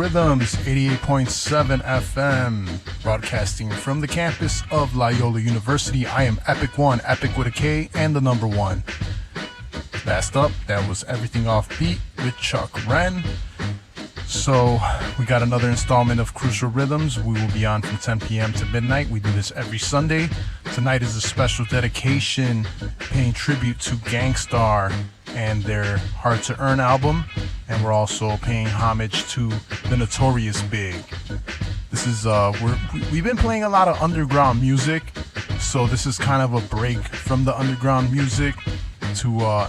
Rhythms, 88.7 FM, broadcasting from the campus of Loyola University. I am Epic One, Epic with a K, and the number one. Last up, that was Everything Off Beat with Chuck Wren. So, we got another installment of Crucial Rhythms. We will be on from 10 p.m. to midnight. We do this every Sunday. Tonight is a special dedication paying tribute to Gangstarr and their Hard to Earn album. And we're also paying homage to the Notorious Big. This is, we've been playing a lot of underground music. So this is kind of a break from the underground music to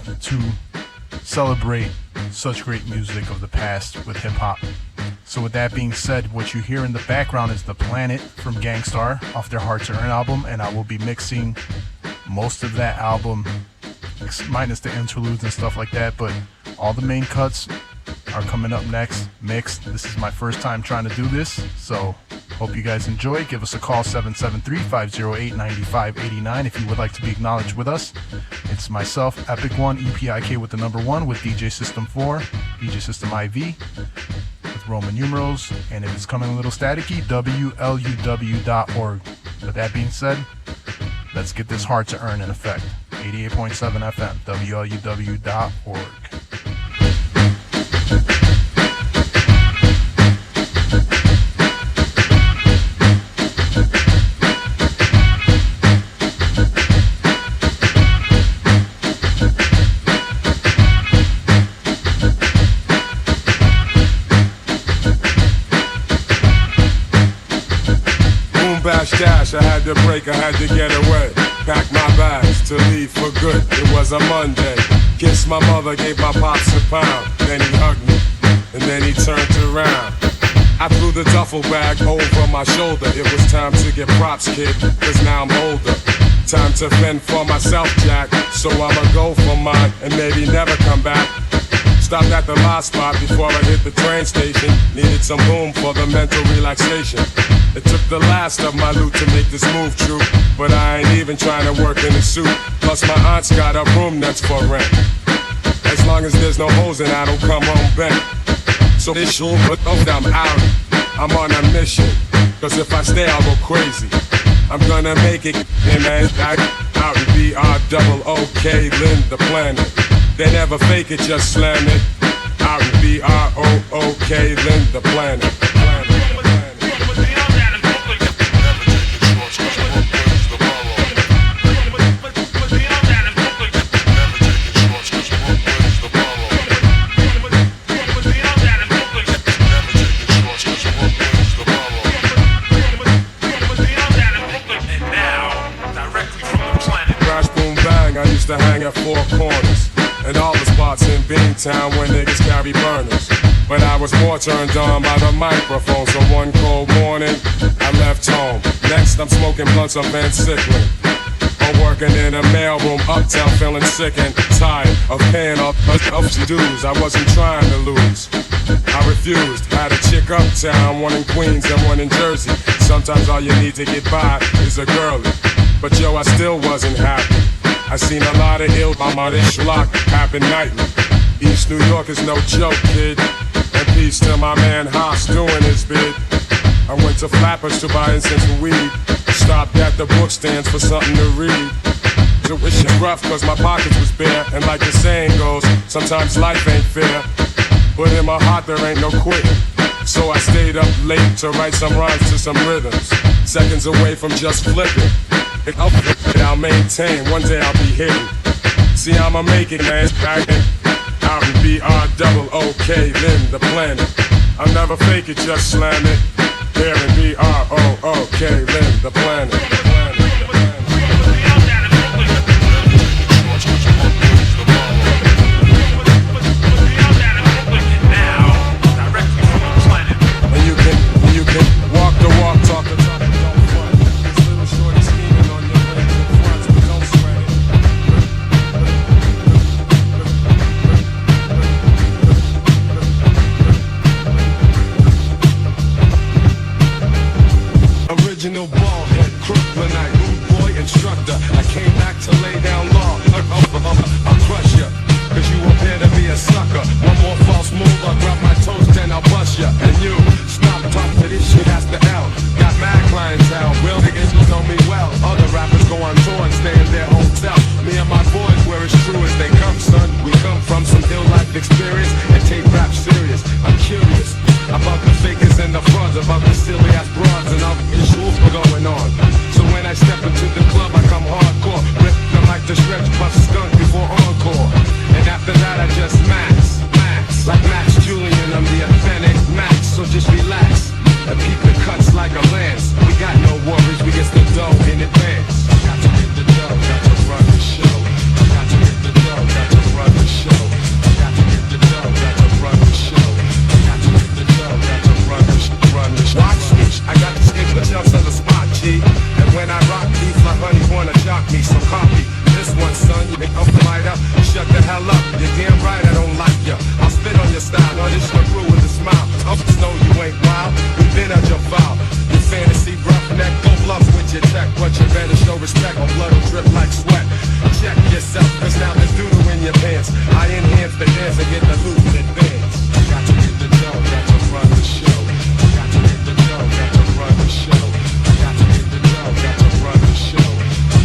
celebrate such great music of the past with hip-hop. So with that being said, what you hear in the background is The Planet from Gangstarr off their Hard to Earn album, and I will be mixing most of that album, minus the interludes and stuff like that, but all the main cuts are coming up next, mixed. This is my first time trying to do this, so hope you guys enjoy. Give us a call, 773-508-9589 if you would like to be acknowledged with us. It's myself, Epic One, EPIK with the number one, with DJ System 4, DJ System IV, with Roman numerals, and if it's coming a little staticky, WLUW.org. With that being said, let's get this Hard to Earn in effect. 88.7 FM, WLUW.org. Dash, I had to break, I had to get away. Pack my bags to leave for good. It was a Monday. Kissed my mother, gave my pops a pound. Then he hugged me, and then he turned around. I threw the duffel bag over my shoulder. It was time to get props, kid, cause now I'm older. Time to fend for myself, Jack. So I'ma go for mine and maybe never come back. Stopped at the last spot before I hit the train station. Needed some room for the mental relaxation. It took the last of my loot to make this move true, but I ain't even trying to work in a suit. Plus my aunt's got a room that's for rent. As long as there's no hoes and I don't come home bent. So this shit, but I'm out. I'm on a mission, cause if I stay I'll go crazy. I'm gonna make it, and man, out and B-R-double-O-K, Lynn the Planet. They never fake it, just slam it. Out and B-R-O-O-K, Lynn the Planet. To hang at four corners and all the spots in Beantown where niggas carry burners. But I was more turned on by the microphone, so one cold morning I left home. Next I'm smoking blunts of Van Sickling. I'm working in a mailroom uptown, feeling sick and tired of paying off dues I wasn't trying to lose. I refused. Had a chick uptown, one in Queens and one in Jersey. Sometimes all you need to get by is a girlie. But yo, I still wasn't happy. I seen a lot of ill on this schlock happen nightly. East New York is no joke, kid. And peace to my man Haas doing his bid. I went to Flappers to buy incense and weed. Stopped at the book stands for something to read. It was rough cause my pockets was bare. And like the saying goes, sometimes life ain't fair. But in my heart there ain't no quitting. So I stayed up late to write some rhymes to some rhythms. Seconds away from just flipping. I'll maintain, one day I'll be hidden. See, I'ma make it, man. Out and B-R-double-O-K, Lynn the Planet. I'll never fake it, just slam it. Here and B-R-O-O-K, Lynn the Planet. And you can walk the walk, talk the talk. Original ball head, Crooklynite, rude boy instructor. I came back to lay down law. I'll crush ya, cause you appear to be a sucker. One more false move, I'll grab my toast and I'll bust ya. And you, stop talking to this shit, that's the L. Got mad clientele, real niggas who know me well. Other rappers go on tour and stay in their hotel. Me and my boys wear as true as they come, son. We come from some ill life experience and take rap serious. I'm curious about the fakers and the frauds, about the silly ass broads and all the issues going on. So when I step into the club, I come hardcore. Rip the mic to shreds, bust skunk before encore. And after that, I just max. Like Max Julian, I'm the authentic Max. So just relax and keep the cuts like a lance. We got no worries, we get the dough in advance. Got to get the dough, got to run the show. Got to get the dough, got to run the show. Got to get the dough, got to run the show. Got to get the dough, got to run the show. Watch me, I got this hit the jumps on the spot, G. And when I rock these, my honey wanna jock me, so copy this one, son. You make up the light up, shut the hell up. You're damn right, I don't like ya. I'll spit on your style, no, this your crew with a smile. Up snow, you ain't wild, we been at your foul. You fantasy roughneck, go bluff with your tech, but you better show respect, or blood will drip like sweat. Check yourself, cause now there's doodle in your pants. I enhance the dance and get the loot in advance. Got to get the dough, got to run the show. Got to get the dough, got to run the show. Got to get the dough, got to run the show.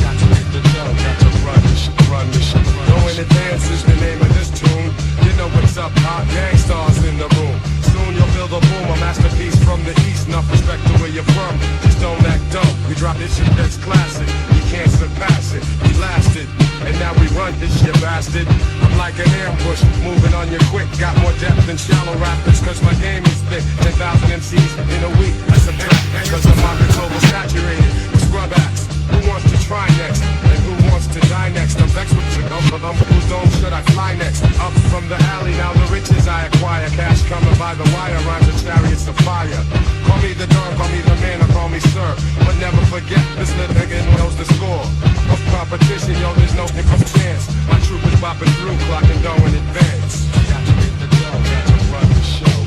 Got to get the dough, got to run the show. Knowing the dance is the name of this tune. You know what's up, hot Gangstar's in the room. Soon you'll feel the boom, a masterpiece from the east. Enough respect to where you're from, just don't act dumb. We drop this shit that's classic, you can't surpass it. We lasted, and now we run this shit, bastard. I'm like an ambush, moving on you quick. Got more depth than shallow rappers, cause my game is thick. 10,000 MCs in a week, I subtract. Cause the market's oversaturated with scrub acts. Who wants to try next? And who wants to die next? I'm vexed with you, whose dome should I fly next? Up from the alley, now the riches I acquire. Cash coming by the wire, rhymes and chariots of fire. Call me the Don, call me the man, or call me sir. But never forget, this little nigga knows the score. Of competition, yo, there's no chance. My troop is bopping through, clocking dough in advance. Got to get the dough, got to run the show.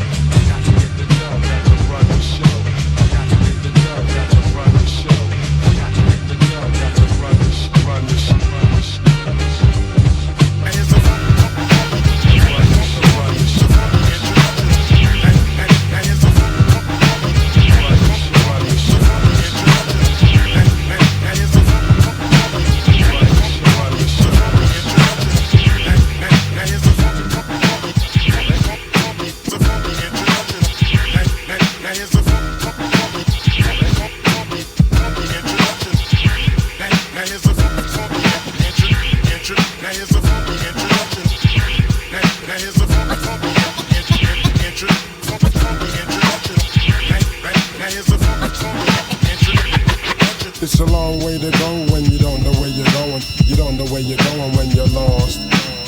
Got to get the dough, got to run the show. Got to get the dough, got to run the show. Got to get the dough, got to run the show. Run the show. It's a long way to go when you don't know where you're going. You don't know where you're going when you're lost.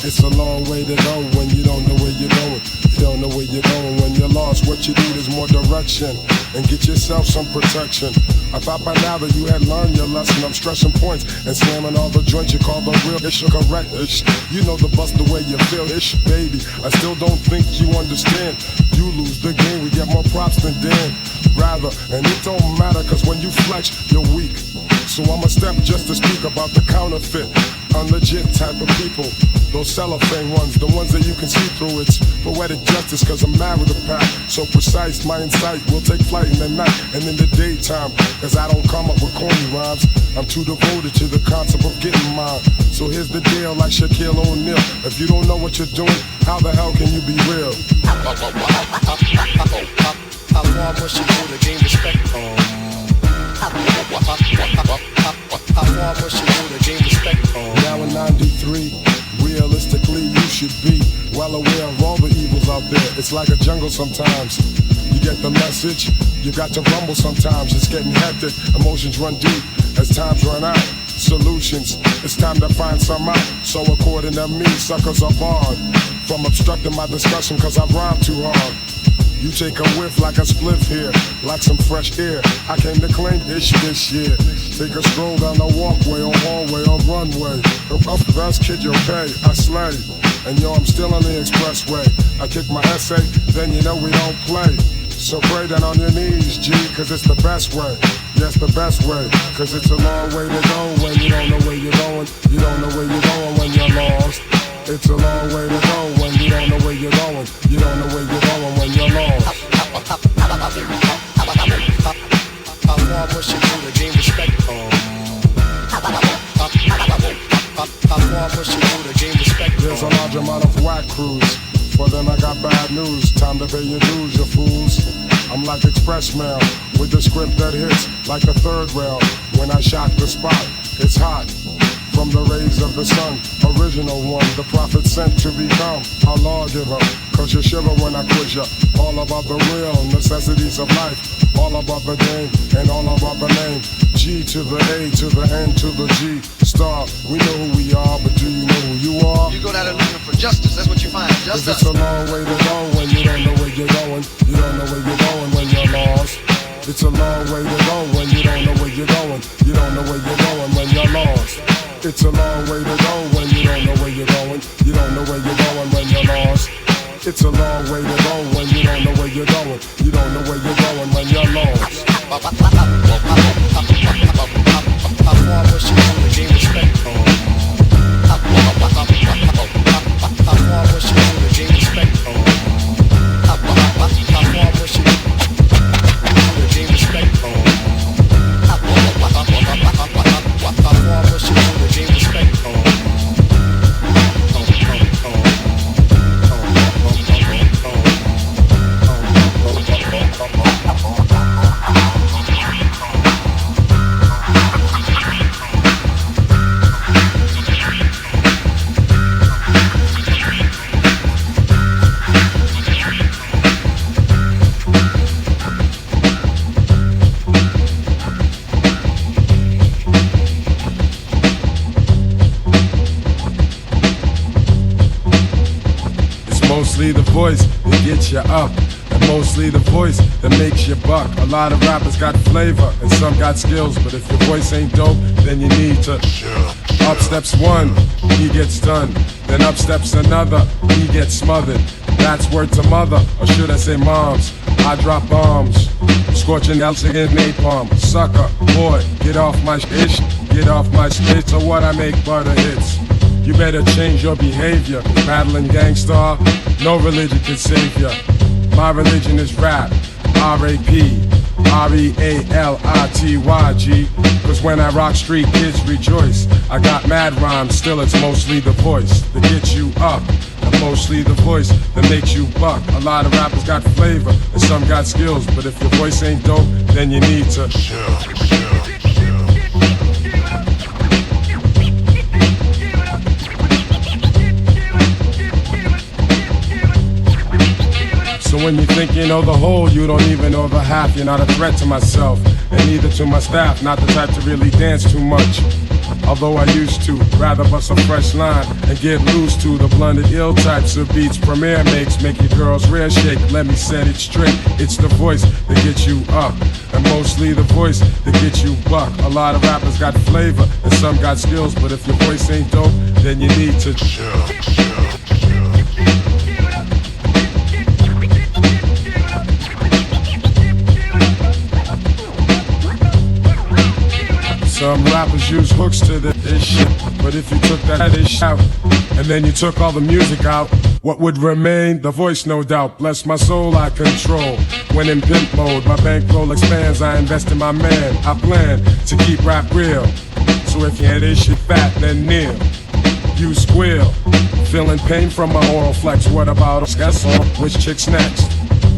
It's a long way to go when you don't know where you're going. You don't know where you're going when you're lost. What you need is more direction and get yourself some protection. I thought by now that you had learned your lesson. I'm stressing points and slamming all the joints you call the real ish, correct ish. You know the bust the way you feel ish, baby. I still don't think you understand. You lose the game, we get more props than Dan. Rather, and it don't matter, cause when you flex, you're weak. So I'ma step just to speak about the counterfeit, unlegit type of people. Those cellophane ones, the ones that you can see through. It's poetic justice, cause I'm married to pack. So precise, my insight will take flight in the night and in the daytime. Cause I don't come up with corny rhymes. I'm too devoted to the concept of getting mine. So here's the deal, like Shaquille O'Neal. If you don't know what you're doing, how the hell can you be real? How far must you go to gain respect? How far must you go to gain respect? Now in 93, realistically you should be well aware of all the evils out there. It's like a jungle sometimes. You get the message, you got to rumble sometimes. It's getting hectic, emotions run deep as times run out. Solutions, it's time to find some out. So according to me, suckers are barred from obstructing my discussion, cause I rhyme too hard. You take a whiff like a spliff here, like some fresh air. I came to claim this year. Take a stroll down the walkway, on hallway, on runway. Up the best kid you'll pay, I slay. And yo, I'm still on the expressway. I kick my essay, then you know we don't play. So pray down on your knees, G, cause it's the best way. Yes, the best way, cause it's a long way to go when you don't know where you're going. You don't know where you're going when you're lost. It's a long way to go when you don't know where you're going. You don't know where you're going when you're lost. How far must you go to gain respect? How far must you go to gain respect? There's a large amount of whack crews, but then I got bad news. Time to pay your dues, you fools. I'm like express mail with the script that hits like the third rail. When I shock the spot, it's hot from the rays of the sun. Original one, the prophet sent to become a lawgiver. Cause you shiver when I quiz ya. All about the real necessities of life. All about the game and all about the name. G to the A to the N to the G. Star, we know who we are, but do you know who you are? You go down there looking for justice, that's what you find. Cause it's a long way to go when you don't know where you're going. You don't know where you're going when you're lost. It's a long way to go when you don't know where you're going. You don't know where you're going when you're lost. It's a long way to go when you don't know where you're going. You don't know where you're going when you're lost. It's a long way to go when you don't know where you're going. You don't know where you're going when you're lost. How far must you go to gain respect? How far must you go to gain respect? How far must you go to gain respect? How far must you go to gain respect? Mostly the voice that gets you up, and mostly the voice that makes you buck. A lot of rappers got flavor, and some got skills, but if your voice ain't dope, then you need to. Up steps one, he gets done. Then up steps another, he gets smothered. That's word to mother, or should I say moms. I drop bombs, scorching else again napalm. Sucker, boy, get off my shit, get off my shit. So what I make butter hits. You better change your behavior. Battling Gangstarr, no religion can save ya. My religion is rap, R-A-P, R-E-A-L-I-T-Y-G. Cause when I rock street, kids rejoice. I got mad rhymes, still it's mostly the voice that gets you up, and mostly the voice that makes you buck. A lot of rappers got flavor, and some got skills, but if your voice ain't dope, then you need to So when you think you know the whole, you don't even know the half. You're not a threat to myself, and neither to my staff. Not the type to really dance too much, although I used to. Rather bust a fresh line and get loose to the blended ill types of beats Premier makes. Make your girls rear shake, let me set it straight. It's the voice that gets you up, and mostly the voice that gets you buck. A lot of rappers got flavor, and some got skills, but if your voice ain't dope, then you need to Some rappers use hooks to this shit, but if you took that ish out, and then you took all the music out, what would remain? The voice, no doubt. Bless my soul, I control. When in pimp mode, my bankroll expands. I invest in my man. I plan to keep rap real. So if you had this shit fat, then kneel. You squeal. Feeling pain from my oral flex. What about us? Guess on which chick's next?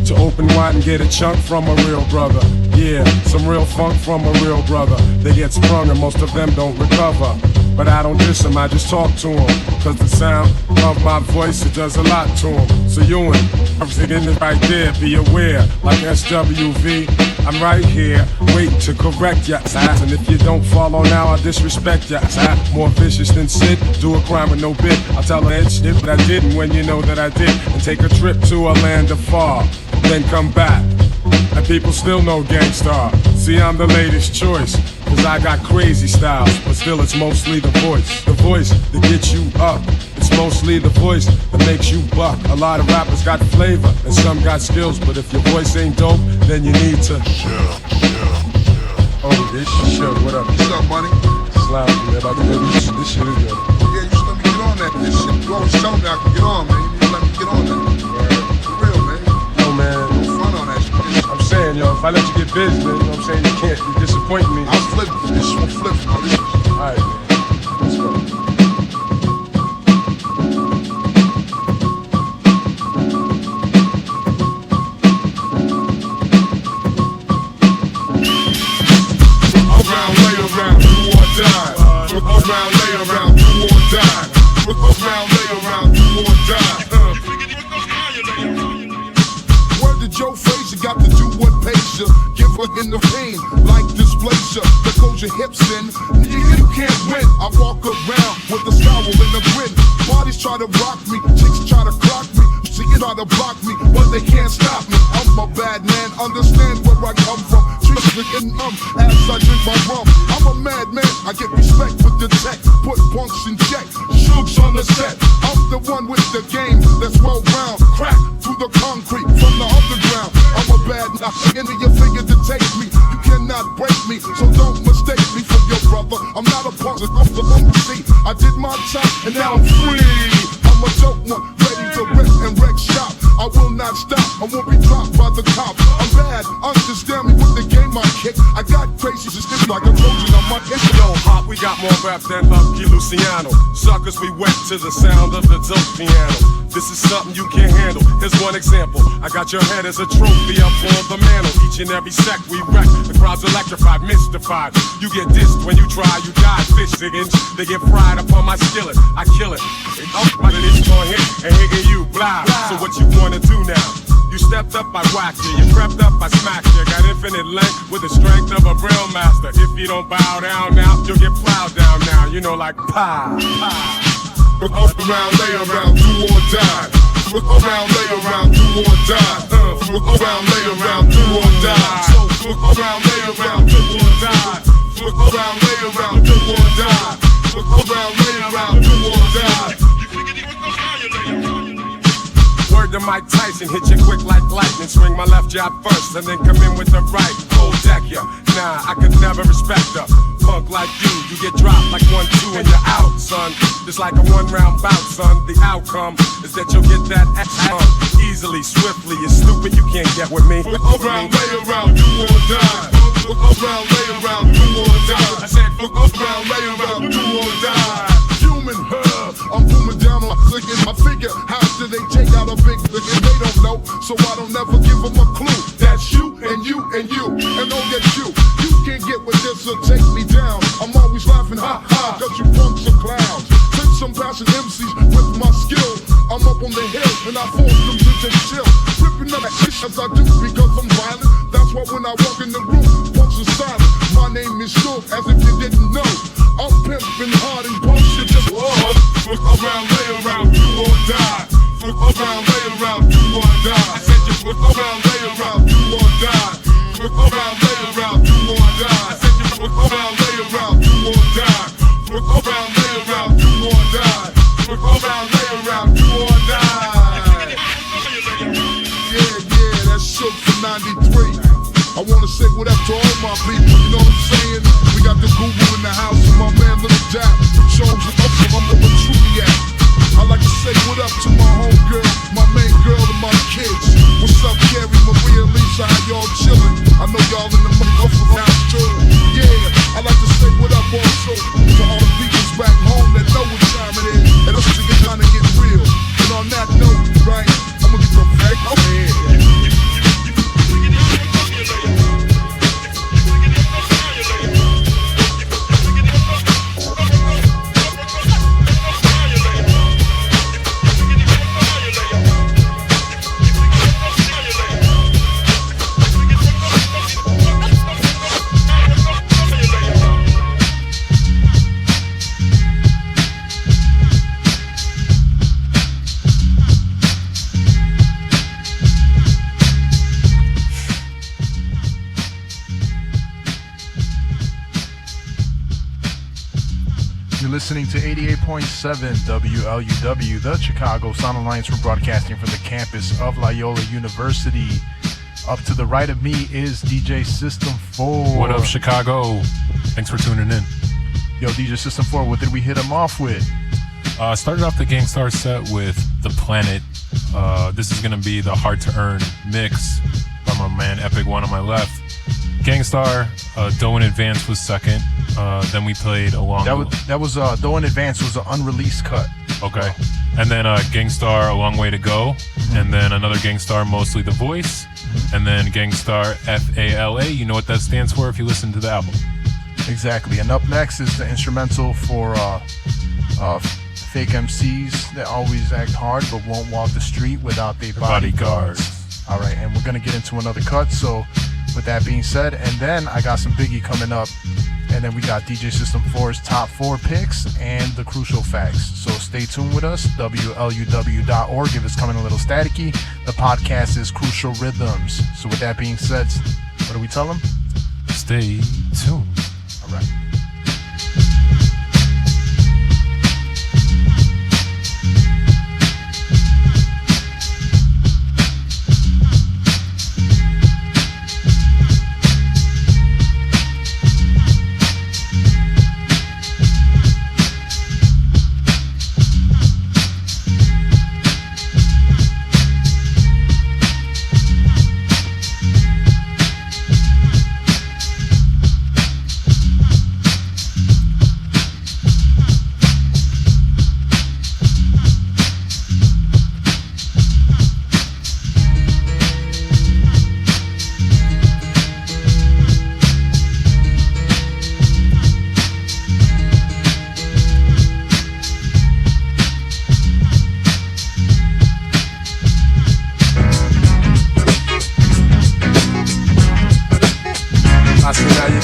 To open wide and get a chunk from a real brother. Yeah, some real funk from a real brother. They get sprung and most of them don't recover. But I don't diss them, I just talk to them. Cause the sound of my voice, it does a lot to them. So you and I'm sitting right there, be aware. Like SWV, I'm right here, waiting to correct ya. And if you don't follow now, I'll disrespect ya. More vicious than Sid, do a crime with no bit. I'll tell that shit that I didn't when you know that I did. And take a trip to a land afar, then come back. And people still know Gangstarr. See, I'm the latest choice, cause I got crazy styles, but still it's mostly the voice that gets you up. It's mostly the voice that makes you buck. A lot of rappers got flavor, and some got skills, but if your voice ain't dope, then you need to Oh, this shit, what up? What's up, buddy? Slouch, man, about to do this shit is good. Yeah, you should let me get on that this shit. You always tell me I can get on, man. You need to let me get on that. For real, man. Yo, man. No fun on that shit. I'm saying, yo, if I let you get busy, man, you know what I'm saying? You can't. You disappoint me. I'll flip this. I'm flipping on this. Alright, man. Let's go. Around, lay around, do or die. Around, lay around, do or die. Around, lay around, do or die. Word to Joe Frazier, got to do what pays you. Give her in the pain, like dysplasia. That goes your hips in, nigga, you can't win. I walk around with a scowl and a grin. Bodies try to rock me, chicks try to clock me. She try to block me, but they can't stop me. I'm a bad man, understand where I come from. Getting as I drink my rum. I'm a madman, I get respect with the tech. Put punks in check, shoots on the set. I'm the one with the game that's well round. Crack through the concrete from the underground. I'm a bad into your finger to take me. You cannot break me, so don't mistake me for your brother. I'm not a punk, I'm the see. I did my time and now I'm free. I'm a dope one, ready to rip and wreck shop. I will not stop, I won't be dropped by the cops. I'm bad, understand me with the game I kick. I got crazy systems like a Trojan on my head. Yo, Hop, we got more rap than Lucky Luciano. Suckers, we wet to the sound of the dope piano. This is something you can't handle. Here's one example. I got your head as a trophy up on the mantle. Each and every sec we wreck. The crowd's electrified, mystified. You get dissed when you try, you die. Fish chickens, they get fried up on my skillet. I kill it. It up, but it is gon' hit and hitting you blind. So what you wanna do now? You stepped up, I whacked you. You crept up, I smacked you. Got infinite length with the strength of a real master. If you don't bow down now, you'll get plowed down now. You know, like pow, pow. Around, lay around, do or die. Around, lay around, do or die. Around, lay around, do or die. Around, lay around, do or die. Around, lay around, do or die. Around, lay around, do or die. Word to Mike Tyson, hit you quick like lightning. Swing my left jab first and then come in with the right. Cold deck ya. Nah, I could never respect a punk like you. You get dropped like 1-2 and you're out, son. Just like a one-round bout, son. The outcome is that you'll get that ass easily, swiftly. You're stupid, you can't get with me. Around, lay around, do or die. Around, lay around, do or die. I said, around, lay around, do or die. Human, I'm booming down on clicking. I figure, how did they take out a big lick? And they don't know, so I don't never give them a clue. That's you and you and you, and oh yes you. You can't get with this or take me down. I'm always laughing, ha ha, cause you punks are clowns. Take some passion MCs with my skill. I'm up on the hill and I force them to just chill. Ripping up shit as I do because I'm violent. That's why when I walk in the room, punks are silent. My name is Shook, as if you didn't know. I'm pimping hard and punk shit just around, lay around, do or die. Around, lay around, do or die. I said you around, lay around, do or die. Around, lay around, do or die. I said you around, lay around, do or die. Around, lay around, do or die. Around, lay around, do or die. Yeah, that's Shook for 93. I wanna say what up to all my people, you know what I'm saying? We got the Google in the house and my man Little Jack. Shows I'm the truly at. I like to say what up to my homegirl, my main girl and my kids. What's up, Carrie, Maria, Lisa, how y'all chillin'? I know y'all in the motherfucking house too. Yeah, I like to say what up also to all the peoples back home that know what time it is. And us to get trying to get real. And on that note, right, I'ma get the back over here. Listening to 88.7 WLUW, the Chicago Sound Alliance. We're broadcasting from the campus of Loyola University. Up to the right of me is DJ System 4. What up, Chicago? Thanks for tuning in. Yo, DJ System 4, what did we hit him off with? Started off the Gangstarr set with The Planet. This is going to be the Hard to Earn mix by my man Epic One on my left. Gangstarr, Dough in Advance was second. Then we played along. That was Dough in Advance was an unreleased cut. Okay. And then Gangstarr, A Long Way to Go. Mm-hmm. And then another Gangstarr, Mostly the Voice. Mm-hmm. And then Gangstarr, FALA. You know what that stands for if you listen to the album. Exactly. And up next is the instrumental for fake MCs that always act hard but won't walk the street without their bodyguards. All right, and we're going to get into another cut. So with that being said, and then I got some Biggy coming up. And then we got DJ System 4's top 4 picks and the crucial facts. So stay tuned with us, WLUW.org. If it's coming a little staticky, the podcast is Crucial Rhythms. So with that being said, what do we tell them? Stay tuned. All right.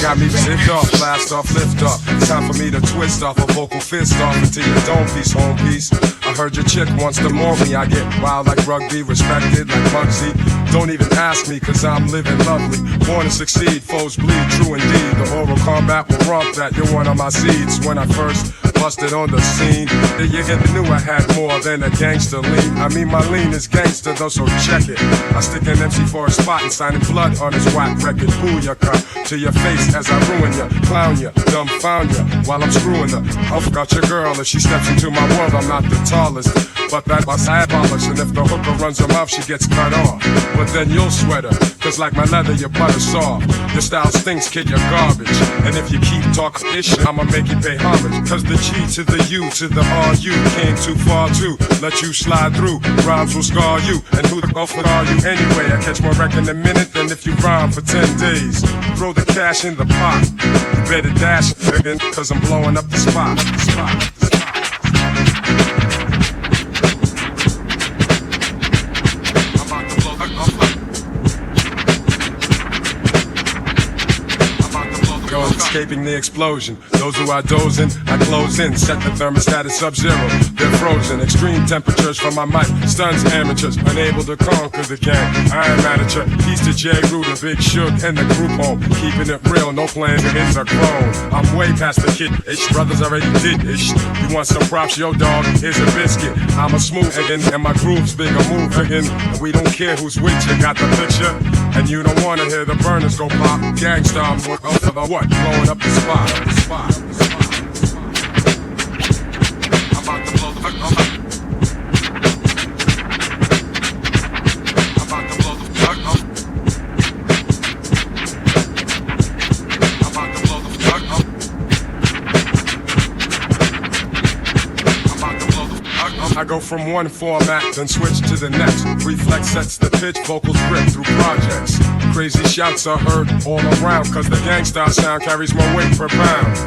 Got me zipped off, blast off, lift up. Time for me to twist off a vocal fist off until you don't piece, home piece. I heard your chick wants to more me. I get wild like rugby, respected like Bugsy. Don't even ask me, cause I'm living lovely. Born to succeed, foes bleed, true indeed. The oral combat will romp that, you're one of my seeds. When I first busted on the scene, you knew I had more than a gangster lean. I mean my lean is gangster though, so check it. I stick an MC for a spot and signing blood on his whack record. Booyaka to your face as I ruin ya, clown ya, dumbfound ya while I'm screwing her. I'll fuck out your girl if she steps into my world. I'm not the tallest, but that must I polish. And if the hooker runs her mouth, she gets cut off. But then you'll sweat her, cause like my leather, your butter soft. Your style stinks, kid, you're garbage. And if you keep talking ish, I'ma make you pay homage. Cause the G to the U to the RU came too far to let you slide through. Rhymes will scar you, and who the fuck are you anyway? I catch more wreck in a minute than if you rhyme for 10 days. Throw the cash in the pot. You better dash again, cause I'm blowing up the spot. Escaping the explosion. Those who are dozing, I close in. Set the thermostat at sub-zero. They're frozen. Extreme temperatures from my mic stuns amateurs, unable to conquer the gang. I am manager. Peace to J. Ruder, Big Shug, and the group home. Keeping it real, no playing the ends are grown. I'm way past the kid. Ish brothers already did ish. You want some props, yo dog? Here's a biscuit. I'm a smooth again, and my groove's big. I move again, and we don't care who's with you. Got the picture? And you don't wanna hear the burners go pop. Gangstarr, I'm for the what? Blowing up the spot. I'm about to blow the fuck up. I'm about to blow the fuck up. I'm about to blow the fuck up. I'm about to blow the fuck up. I go from one format, then switch to the next. Reflex sets the pitch, vocals rip through projects. Crazy shouts are heard all around, cause the Gangstarr sound carries more weight per pound.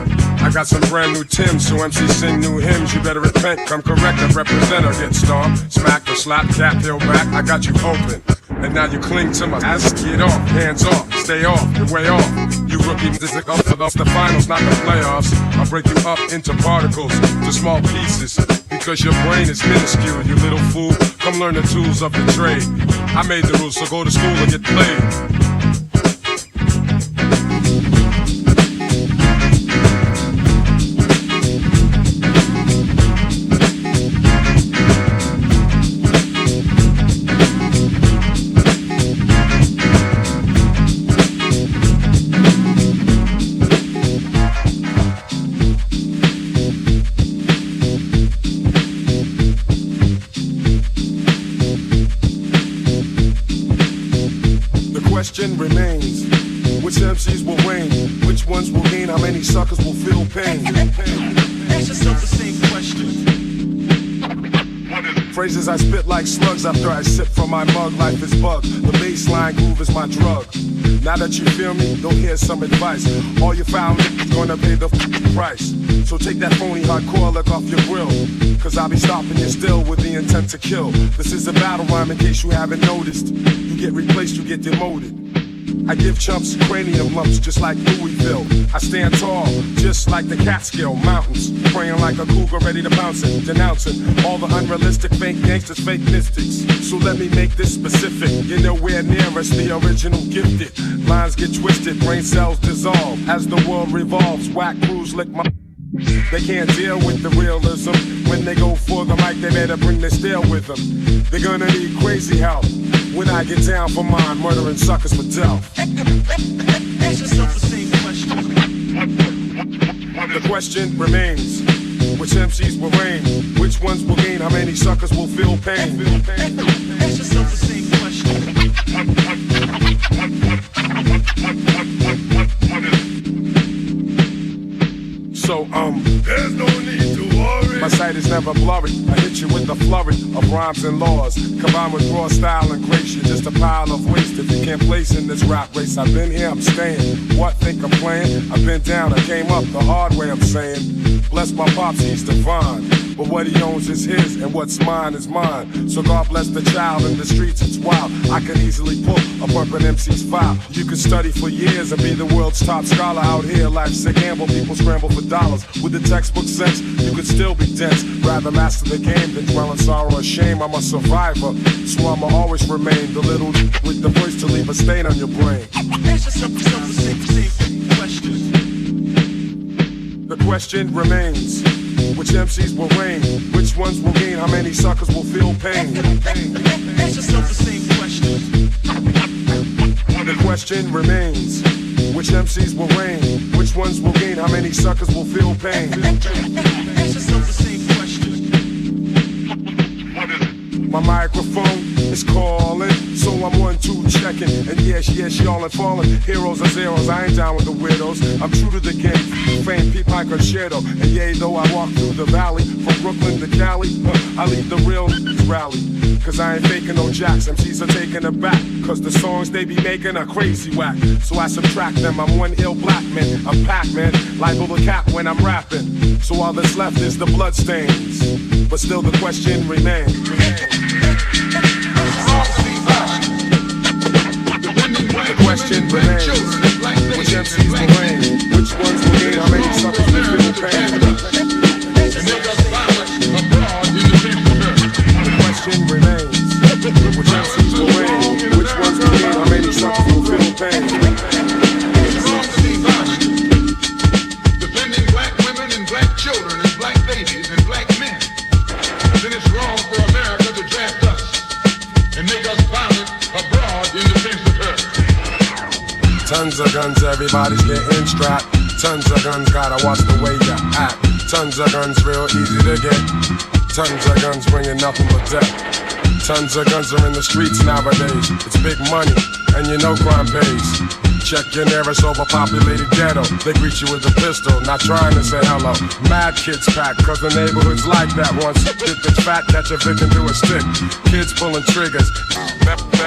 I got some brand new Timbs, so MCs sing new hymns. You better repent, come correct, and represent or get stomped. Smack or slap, cap, heel back, I got you open. And now you cling to my ass, get off, hands off, stay off, you're way off. You rookie, this is up for the finals, not the playoffs. I'll break you up into particles, to small pieces. Because your brain is minuscule, you little fool. Come learn the tools of the trade. I made the rules, so go to school and get played. many suckers will feel pain? Ask yourself the same question. Phrases I spit like slugs after I sip from my mug. Life is bug, the baseline groove is my drug. Now that you feel me, don't hear some advice. All your foul niggas gonna pay the price. So take that phony hardcore look off your grill, cause I'll be stopping you still with the intent to kill. This is a battle rhyme in case you haven't noticed. You get replaced, you get demoted. I give chumps cranium lumps just like Louisville. I stand tall, just like the Catskill Mountains, praying like a cougar ready to pounce it, denouncing all the unrealistic fake gangsters, fake mystics. So let me make this specific. You're nowhere near us, the original gifted. Lines get twisted, brain cells dissolve as the world revolves. Whack crews lick my. They can't deal with the realism. When they go for the mic, they better bring their steel with them. They're gonna need crazy help when I get down for mine, murdering suckers for death. Ask yourself the same question. The question remains, which MCs will reign? Which ones will gain? How many suckers will feel pain? Ask yourself the same question. So, There's no need to worry. my sight is never blurry. I hit you with a flurry of rhymes and laws, combined with raw style and grace. You're just a pile of waste if you can't place in this rap race. I've been here, I'm staying. What, think I'm playing? I've been down, I came up the hard way, I'm saying. Bless my pops, he's divine. But what he owns is his, and what's mine is mine. So God bless the child in the streets, it's wild. I can easily pull a bumpin' MC's file. You can study for years and be the world's top scholar. Out here, life's a gamble, people scramble for dollars. With the textbook sense, you could still be dense. Rather master the game than dwell in sorrow or shame. I'm a survivor, so I'ma always remain the little with the voice to leave a stain on your brain. Ask yourself the same question. The question remains, which MCs will reign? Which ones will gain? How many suckers will feel pain? Ask yourself the same question. The question remains, which MCs will reign? Which ones will gain? How many suckers will feel pain? Ask yourself the same question. My microphone is calling, so I'm 1, 2 checking. And yes, y'all are falling. Heroes are zeros, I ain't down with the widows. I'm true to the game, fame, peep my concerto. And yea, though I walk through the valley, from Brooklyn to Cali, I lead the real rally. Cause I ain't faking no jacks, MCs are taking it back. Cause the songs they be making are crazy whack. So I subtract them, I'm one ill black man. I'm Pac-Man, liable to cap when I'm rapping. So all that's left is the bloodstains. But still the question remains. The question remains, which MCs will reign? Which ones will gain? How many suckers will feel pain? The question remains, which MCs will reign? Which ones will gain? How many suckers will feel pain? Defending black women and black children and black babies and black men. Then it's wrong for America to draft us and make us violent abroad in defense of her. Tons of guns, everybody's getting strapped. Tons of guns, gotta watch the way you act. Tons of guns, real easy to get. Tons of guns bringing nothing but death. Tons of guns are in the streets nowadays. It's big money, and you know crime pays. Check your nearest overpopulated ghetto. They greet you with a pistol, not trying to say hello. Mad kids pack, cause the neighborhood's like that. Once hit that's fat, catch a victim to a stick. Kids pulling triggers.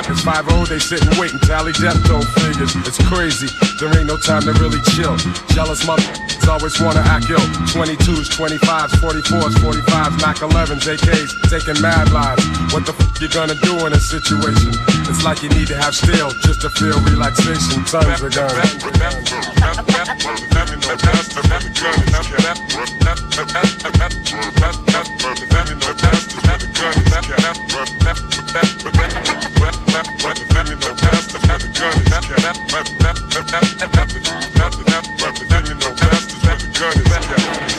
It's 5-0, they sit and wait and tally death toll figures. It's crazy, there ain't no time to really chill. Jealous motherfuckers always wanna act ill. 22s, 25s, 44s, 45s, Mac 11s, AKs, taking mad lives. What the fuck you gonna do in a situation? It's like you need to have steel just to feel relaxation. Tons of guns.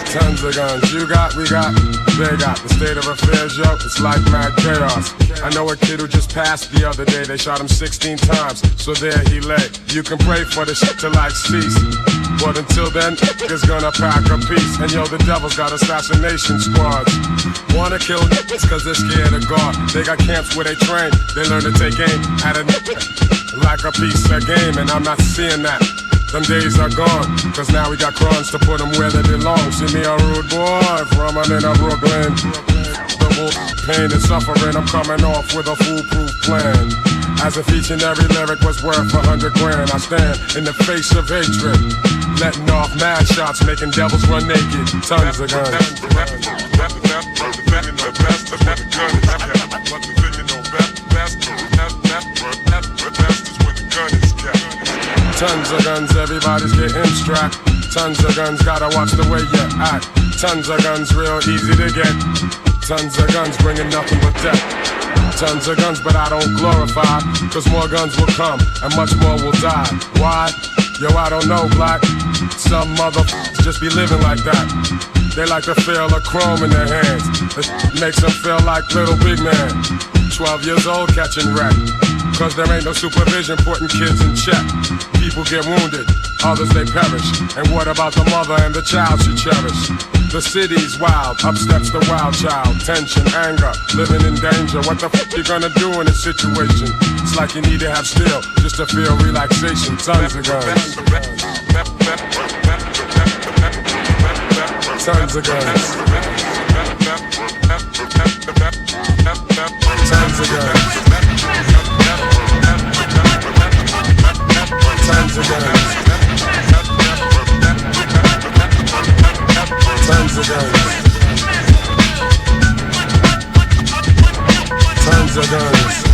Tons of guns, you got, we got, they got. The state of affairs, yo, it's like mad chaos. I know a kid who just passed the other day. They shot him 16 times, so there he lay. You can pray for the shit to like cease, but until then, niggas gonna pack a piece. And yo, the devil's got assassination squads. Wanna kill niggas cause they're scared of God. They got camps where they train, they learn to take aim at a nigga like a piece of game. And I'm not seeing that. Them days are gone, cause now we got crumbs to put them where they belong. See me a rude boy from a Brooklyn. The wolf, pain and suffering, I'm coming off with a foolproof plan. As if each and every lyric was worth 100 grand, I stand in the face of hatred, letting off mad shots, making devils run naked. Tons of guns. Tons of guns, everybody's getting strapped. Tons of guns, gotta watch the way you act. Tons of guns, real easy to get. Tons of guns, bringing nothing but death. Tons of guns, but I don't glorify, cause more guns will come and much more will die. Why? Yo, I don't know, black. Some motherfuckers just be living like that. They like to feel the chrome in their hands. It makes them feel like little big man. 12 years old catching wreck, cause there ain't no supervision putting kids in check. People get wounded, others they perish. And what about the mother and the child she cherished? The city's wild, up steps the wild child. Tension, anger, living in danger. What the fuck you gonna do in this situation? It's like you need to have steel just to feel relaxation. Tons of guns. Tons of guns. Tons of guns. Tons of guns. Tons of guns. Tons of guns.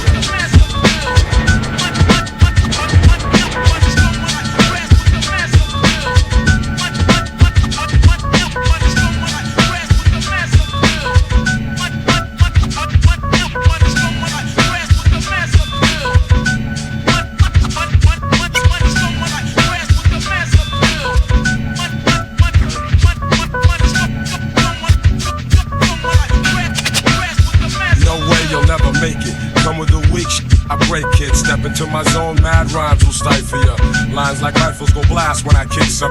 Step into my zone, mad rhymes will stifle ya. Lines like rifles go blast when I kick some.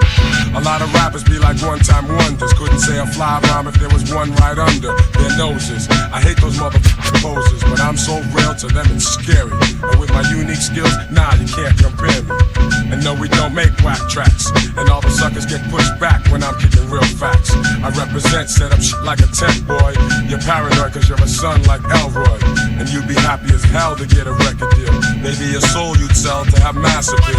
A lot of rappers be like one-time wonders. Couldn't say a fly rhyme if there was one right under their noses. I hate those motherfucking poses, but I'm so real to them it's scary. And with my unique skills, nah, you can't compare me. And no, we don't make whack tracks, and all the suckers get pushed back when I'm kicking real facts. I represent, set up shit like a tent boy. You're paranoid cause you're a son like Elroy, and you'd be happy as hell to get a record deal. Maybe your soul you'd sell to have mass appeal.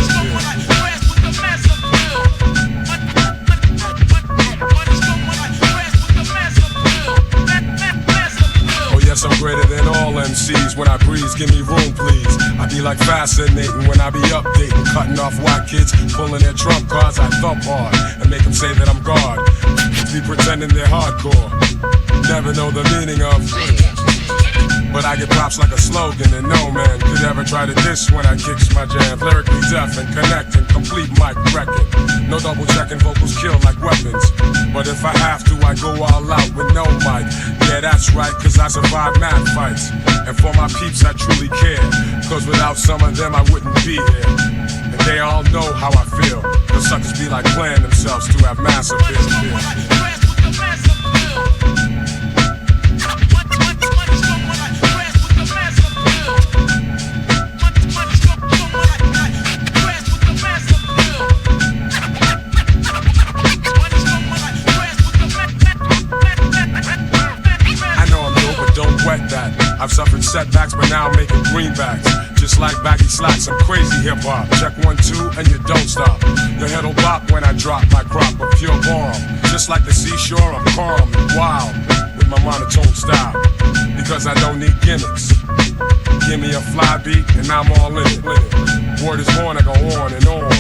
Oh yes, I'm greater than all MCs. When I breeze, give me room please. I be like fascinating when I be updating, cutting off white kids, pulling their trump cards. I thump hard and make them say that I'm God. Be pretending they're hardcore, never know the meaning of. But I get props like a slogan, and no man could ever try to diss when I kicks my jam. Lyrically deaf and connecting, complete mic wrecking. No double checking, vocals kill like weapons. But if I have to, I go all out with no mic. Yeah, that's right, cause I survive mad fights. And for my peeps, I truly care, cause without some of them, I wouldn't be here. And they all know how I feel, cause suckers be like playing themselves to have massive appeal. I've suffered setbacks, but now I'm making greenbacks. Just like baggy slacks, I'm crazy hip-hop. Check 1, 2, and you don't stop. Your head'll bop when I drop my crop of pure bomb. Just like the seashore, I'm calm and wild with my monotone style, because I don't need gimmicks. Give me a fly beat, and I'm all in it. Word is born, I go on and on.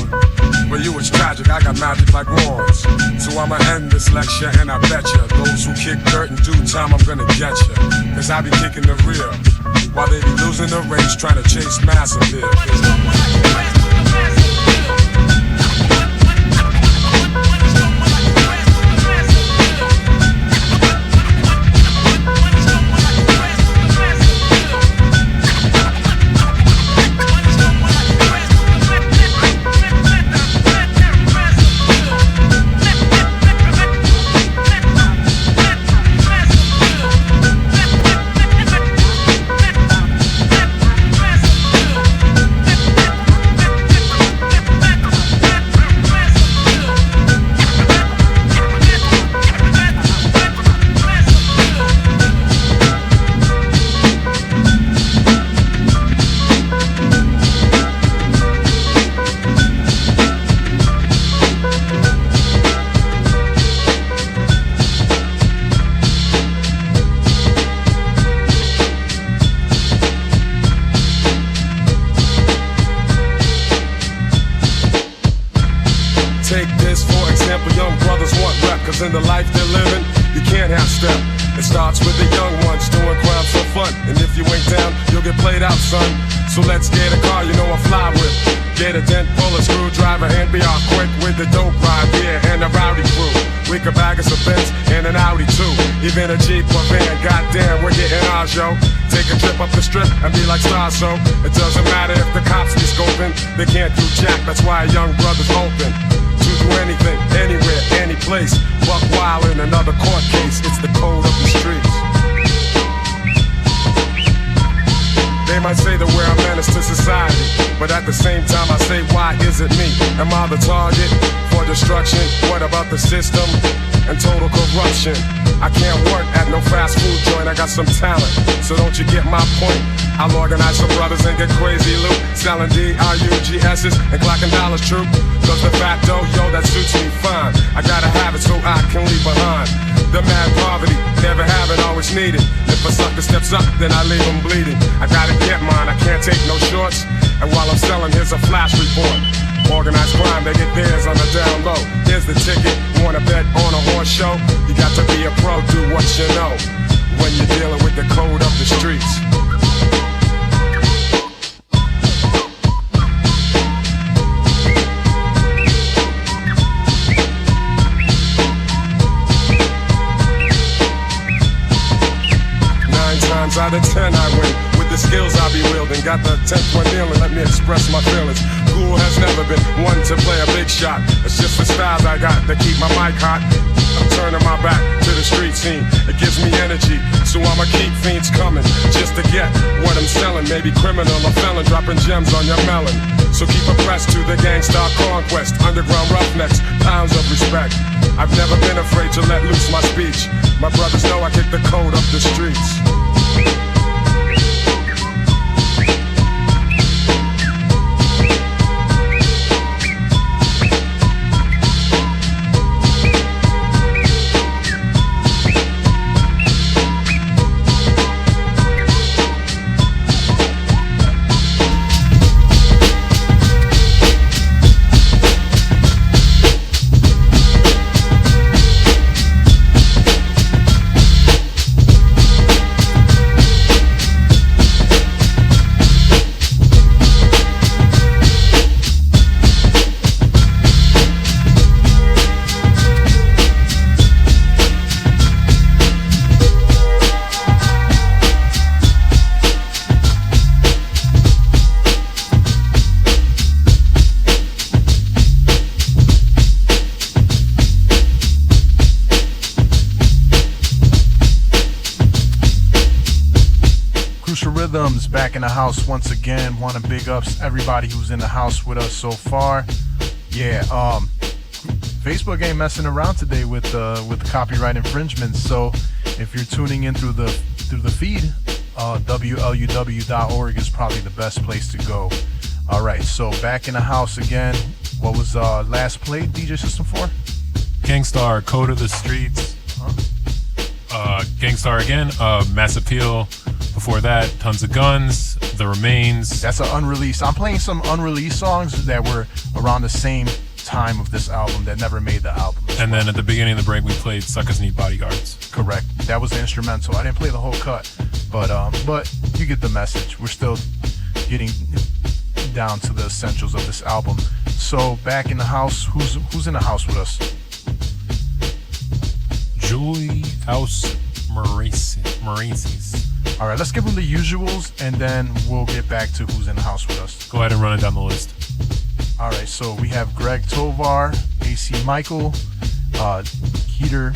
For you it's tragic, I got magic like wands. So I'ma end this lecture and I betcha those who kick dirt in due time I'm gonna get ya. Cause I be kicking the real, while they be losing the race trying to chase mass appeal. example, young brothers want rep, cause in the life they're living, you can't have step. It starts with the young ones doing crime for fun. And if you ain't down, you'll get played out, son. So let's get a car, you know I fly with. Get a dent, pull a screwdriver, and be off quick with the dope ride, yeah, and the rowdy crew. We could bag us a Benz and an Audi too. Even a Jeep or van, goddamn, we're getting ours, yo. Take a trip up the strip and be like stars, so it doesn't matter if the cops be scoping. They can't do jack, that's why a young brother's open to do anything, anywhere, any place. Buck wild in another court case. It's the code of the streets. They might say that we're a menace to society, but at the same time I say, why is it me? Am I the target for destruction? What about the system and total corruption? I can't work at no fast food joint, I got some talent, so don't you get my point? I'll organize some brothers and get crazy loot, selling D-R-U-G-S's and clocking dollars, true. Cause the fat dough, yo, that suits me fine. I gotta have it so I can leave behind the mad poverty, never have it, always need it. If a sucker steps up, then I leave him bleeding. I gotta get mine, I can't take no shorts. And while I'm selling, here's a flash report. Organized crime, they get theirs on the down low. Here's the ticket, wanna bet on a horse show? You got to be a pro, do what you know, when you're dealing with the code of the streets. Times out of 10 I win with the skills I be wielding. Got the 10th one kneeling, let me express my feelings. Cool has never been one to play a big shot. It's just the styles I got that keep my mic hot. I'm turning my back to the street scene. It gives me energy, so I'ma keep fiends coming just to get what I'm selling. Maybe criminal or felon, dropping gems on your melon. So keep abreast to the Gangstarr conquest. Underground roughnecks, pounds of respect. I've never been afraid to let loose my speech. My brothers know I kick the code up the streets. Back in the house once again. Want to big ups everybody who's in the house with us so far. Yeah, Facebook ain't messing around today with the copyright infringements. So if you're tuning in through the feed, WLUW.org is probably the best place to go. All right, so back in the house again. What was last played, DJ System 4? Gangstarr, Code of the Streets. Gangstarr again, Mass Appeal. Before that, Tons of Guns, The Remains. That's an unreleased. I'm playing some unreleased songs that were around the same time of this album that never made the album. And then at the beginning of the break, we played Suckers Need Bodyguards. Correct. That was the instrumental. I didn't play the whole cut, but you get the message. We're still getting down to the essentials of this album. So back in the house, who's in the house with us? Julie House Maurices. All right, let's give them the usuals, and then we'll get back to who's in the house with us. Go ahead and run it down the list. All right, so we have Greg Tovar, AC Michael, Keter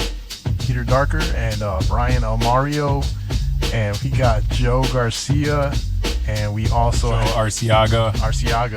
Darker, and Brian Almario, and we got Joe Garcia, and we also have Arciaga,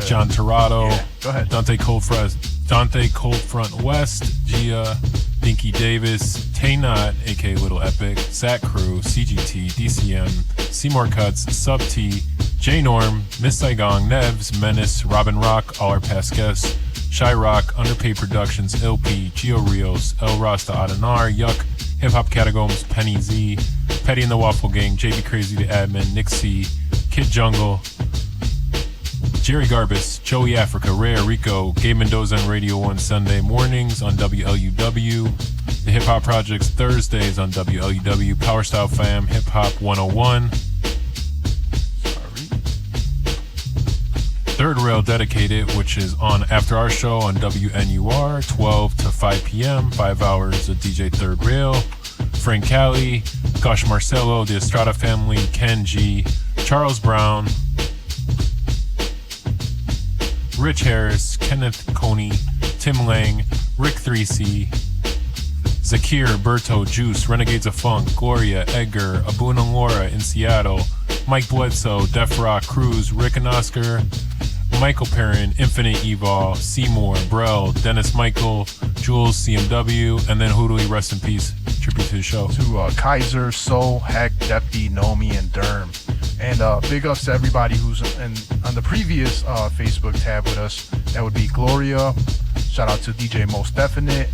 John Torado, yeah, go ahead. Dante Coldfront West, Gia, Dinky Davis, Taynot, aka Little Epic, Zach Crew, CGT, DCM, Seymour Cuts, Sub T, J Norm, Miss Saigon, Nevs, Menace, Robin Rock, all our past guests, Shy Rock, Underpay Productions, LP, Gio Rios, El Rasta Adenar, Yuck, Hip Hop Catacombs, Penny Z, Petty and the Waffle Gang, JB Crazy the Admin, Nick C, Kid Jungle, Jerry Garbus, Joey Africa, Rare Rico, Gabe Mendoza on Radio 1 Sunday mornings on WLUW. The Hip Hop Project's Thursdays on WLUW. Power Style Fam, Hip Hop 101. Third Rail Dedicated, which is on after our show on WNUR, 12 to 5 p.m., 5 hours of DJ Third Rail. Frank Cali, Gosh Marcelo, the Estrada family, Ken G, Charles Brown, Rich Harris, Kenneth Coney, Tim Lang, Rick 3C, Zakir, Berto, Juice, Renegades of Funk, Gloria, Edgar, Abuna Laura in Seattle, Mike Bledsoe, Def Rock, Cruz, Rick and Oscar, Michael Perrin, Infinite Evol, Seymour, Brell, Dennis Michael, Jules, CMW, and then Hoodly, rest in peace, tribute to the show. To Kaiser, Soul, Heck, Deputy, Nomi, and Derm. And big ups to everybody who's on the previous Facebook tab with us. That would be Gloria. Shout out to DJ Most Definite.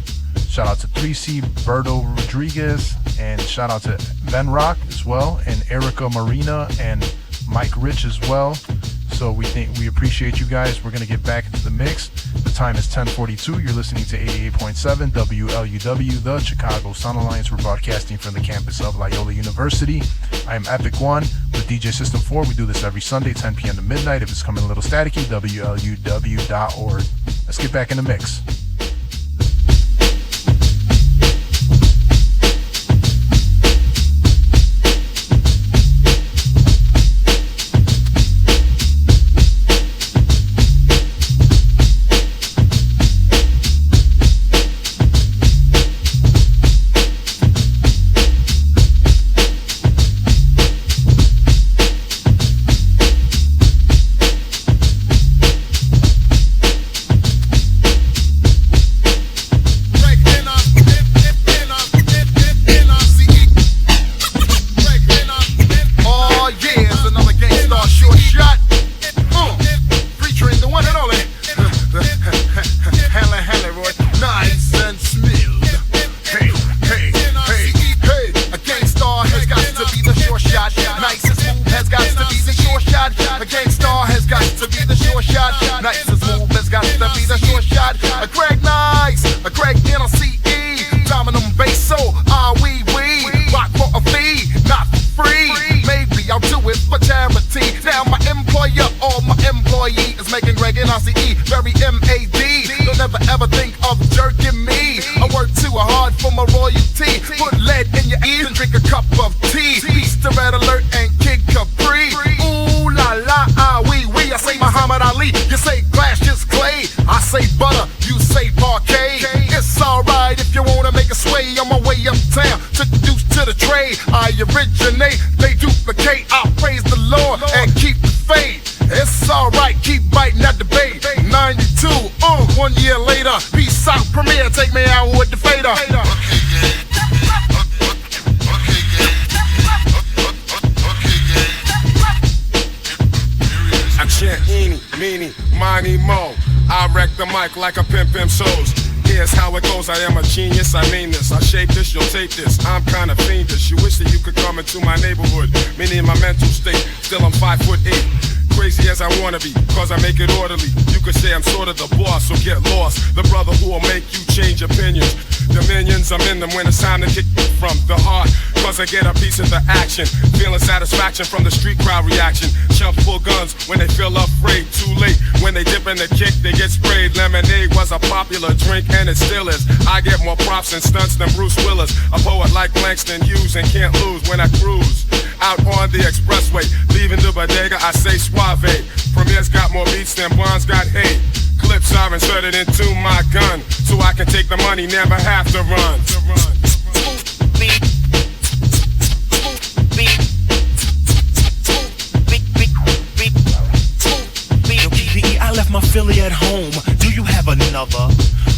Shout out to 3C, Berto Rodriguez. And shout out to Ben Rock as well. And Erica Marina and Mike Rich as well. So we appreciate you guys. We're going to get back into the mix. The time is 10:42. You're listening to 88.7 WLUW, the Chicago Sun Alliance. We're broadcasting from the campus of Loyola University. I am Epic One with DJ System 4. We do this every Sunday, 10 p.m. to midnight. If it's coming a little staticky, WLUW.org. Let's get back in the mix. Like a pimp shows. Here's how it goes. I am a genius, I mean this. I shape this, you'll tape this. I'm kinda fiendish. You wish that you could come into my neighborhood. Meaning my mental state. Still I'm 5'8". Crazy as I wanna be, cause I make it orderly. You could say I'm sort of the boss, so get lost. The brother who will make you change opinions. Dominions, I'm in them when it's time to kick from the heart. Cause I get a piece of the action. Feeling satisfaction from the street crowd reaction. Chumps pull guns when they feel afraid. Too late, when they dip in the kick, they get sprayed. Lemonade was a popular drink and it still is. I get more props and stunts than Bruce Willis. A poet like Langston Hughes and can't lose when I cruise out on the expressway. Leaving the bodega, I say suave. Premier's got more beats than Bonds got hate. Clips are inserted into my gun, so I can take the money, never have to run. I left my Philly at home. Do you have another?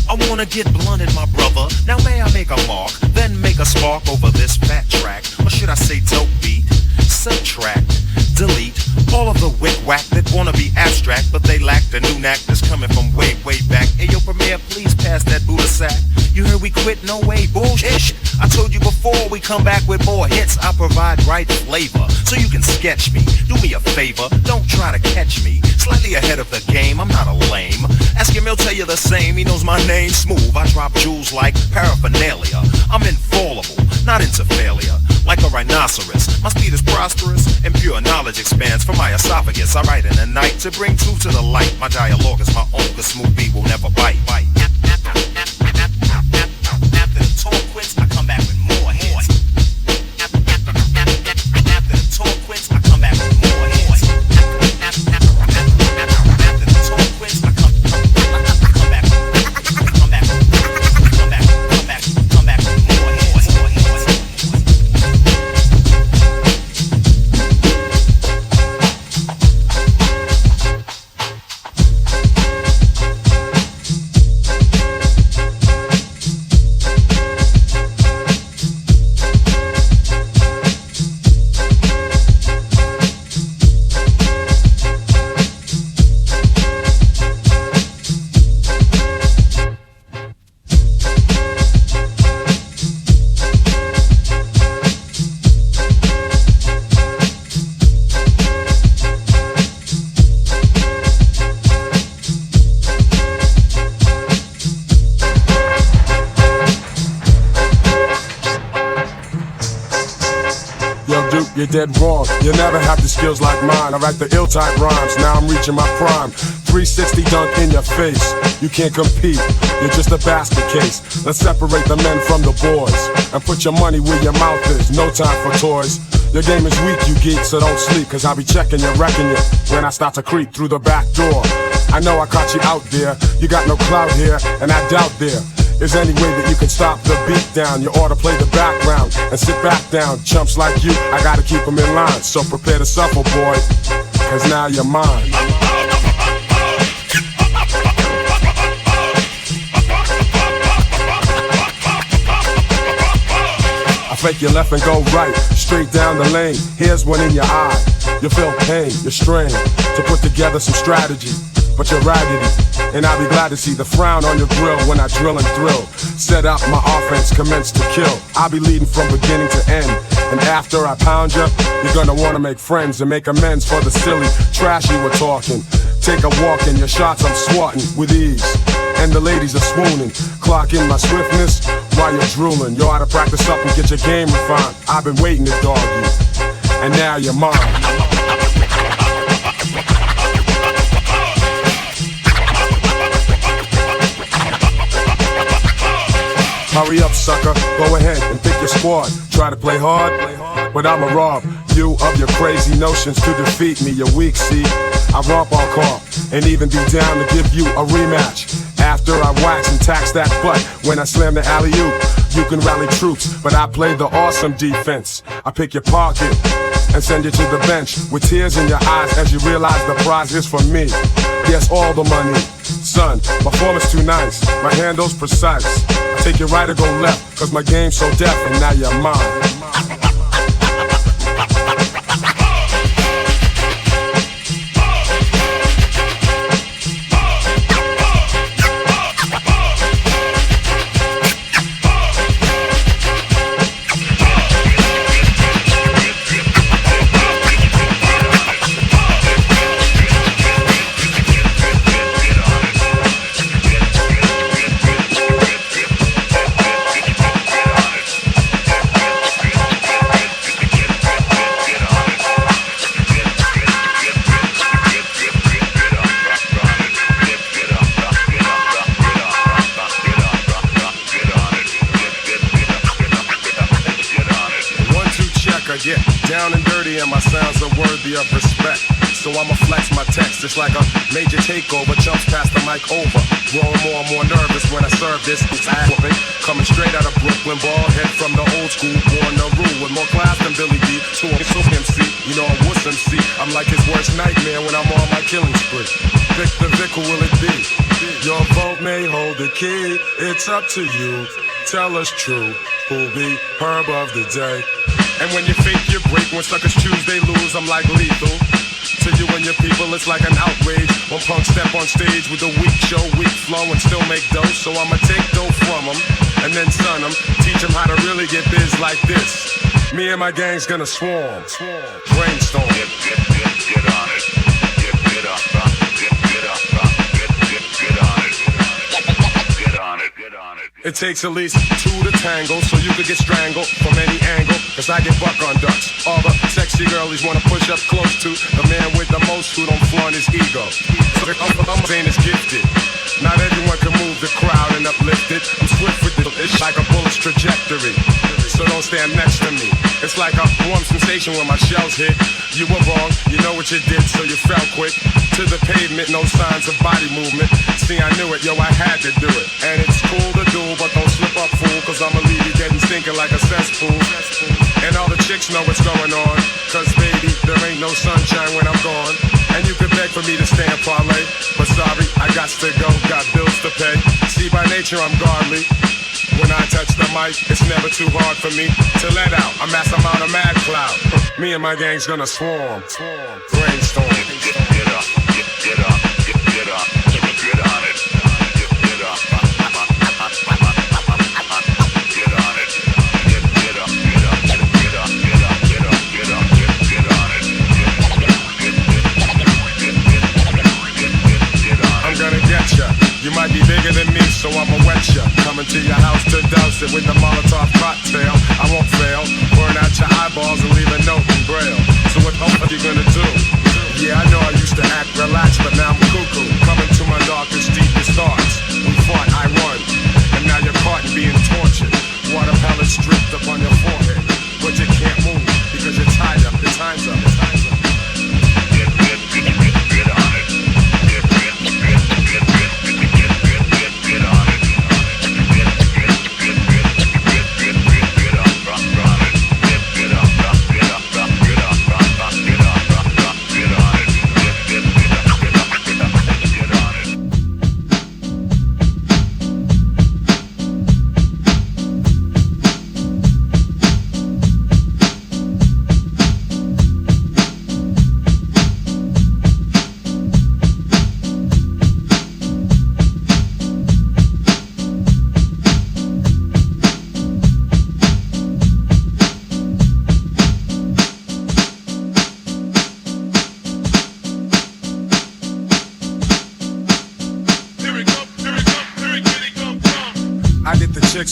I wanna get blunted, my brother. Now may I make a mark, then make a spark over this fat track? Or should I say dope beat? Subtract, delete all of the wick-wack that wanna be abstract, but they lack the new knack that's coming from way, way back. Hey yo, Premier, please pass that Buddha sack. You heard we we quit? No way, bullshit. I told you before, we come back with more hits. I provide right flavor, so you can sketch me. Do me a favor, don't try to catch me. Slightly ahead of the game, I'm not a lame. Ask him, he'll tell you the same. He knows my name, smooth. I drop jewels like paraphernalia. I'm infallible, not into failure. Like a rhinoceros, my speed is prosperous, and pure knowledge expands from my esophagus. I write in the night to bring truth to the light. My dialogue is my own, cause smooth beat will never bite. After the tour quits, I come back with more hits. After the tour quits, I come back with more hits. After the tour quits, I come back with more hits. You're dead wrong, you never have the skills like mine. I write the ill-type rhymes, now I'm reaching my prime. 360 dunk in your face, you can't compete, you're just a basket case. Let's separate the men from the boys, and put your money where your mouth is, no time for toys. Your game is weak, you geek, so don't sleep, cause I'll be checking you, wrecking you, when I start to creep through the back door. I know I caught you out there, you got no clout here, and I doubt there is any way that you can stop the beat down. You ought to play the background and sit back down. Chumps like you, I gotta keep them in line. So prepare to suffer, boy, cause now you're mine. I fake your left and go right, straight down the lane. Here's one in your eye. You feel pain, you're strained to put together some strategy, but you're raggedy, and I'll be glad to see the frown on your grill when I drill and thrill. Set up my offense, commence to kill. I'll be leading from beginning to end, and after I pound you, you're gonna wanna make friends and make amends for the silly trash you were talking. Take a walk and your shots I'm swatting with ease, and the ladies are swooning. Clock in my swiftness while you're drooling. You ought to practice up and get your game refined. I've been waiting to dog you, and now you're mine. Hurry up, sucker, go ahead and pick your squad. Try to play hard, but I'ma rob you of your crazy notions to defeat me. You're weak, see, I romp on call and even be down to give you a rematch. After I wax and tax that butt, when I slam the alley-oop, you can rally troops, but I play the awesome defense. I pick your pocket and send you to the bench with tears in your eyes as you realize the prize is for me. Yes, all the money. Son, my form is too nice, my handle's precise. I take it right or go left, cause my game's so deaf, and now you're mine. Get down and dirty and my sounds are worthy of respect. So I'ma flex my text, it's like a major takeover. Chumps pass the mic over, growing more and more nervous when I serve this. It's whooping, coming straight out of Brooklyn, ball head from the old school, born to rule with more class than Billy D. So MC, you know I'm wuss MC. I'm like his worst nightmare when I'm on my killing spree. Pick the Vic, who will it be? Your vote may hold the key, it's up to you. Tell us true, who'll be herb of the day? And when you fake, you break. When suckers choose, they lose. I'm like lethal. To you and your people, it's like an outrage. When punks step on stage with a weak show, weak flow, and still make dough. So I'ma take dough from them, and then son them. Teach them how to really get biz like this. Me and my gang's gonna swarm. Brainstorm. Get on it. Get up. Get on it. Get on it. It takes at least two to tangle, so you could get strangled from any angle. Cause I get buck on ducks. All the sexy girlies wanna push up close to the man with the most who don't flaunt his ego. So the ain't as gifted. Not everyone can move the crowd and uplift it. I'm swift with it, it's like a bullet's trajectory. So don't stand next to me. It's like a warm sensation when my shells hit. You were wrong, you know what you did, so you fell quick. To the pavement, no signs of body movement. See, I knew it, yo, I had to do it. And it's cool to do, but don't slip up, fool. Cause I'ma leave you getting stinking like a cesspool. And all the chicks know what's going on. Cause baby, there ain't no sunshine when I'm gone. And you could beg for me to stay and parlay, but sorry, I got to go, got bills to pay. See, by nature I'm godly. When I touch the mic, it's never too hard for me to let out a mass amount of mad cloud. Me and my gang's gonna swarm. Brainstorm. Get up. Get on it. Get up. Get on it. Get on it. I'm gonna get ya. You might be bigger than me, so I'ma wet ya. Coming to your house to douse it with the Molotov cocktail. I won't fail. Burn out your eyeballs and leave a note in braille. So what the fuck you gonna do? Yeah, I know I used to act relaxed, but now I'm cuckoo. Coming to my darkest, deepest thoughts. We fought, I won. And now you're caught and being tortured. Water pellets dripped up on your forehead. But you can't move because you're tied up. The time's up. The time's up. Get on it. Get on it. Get on it.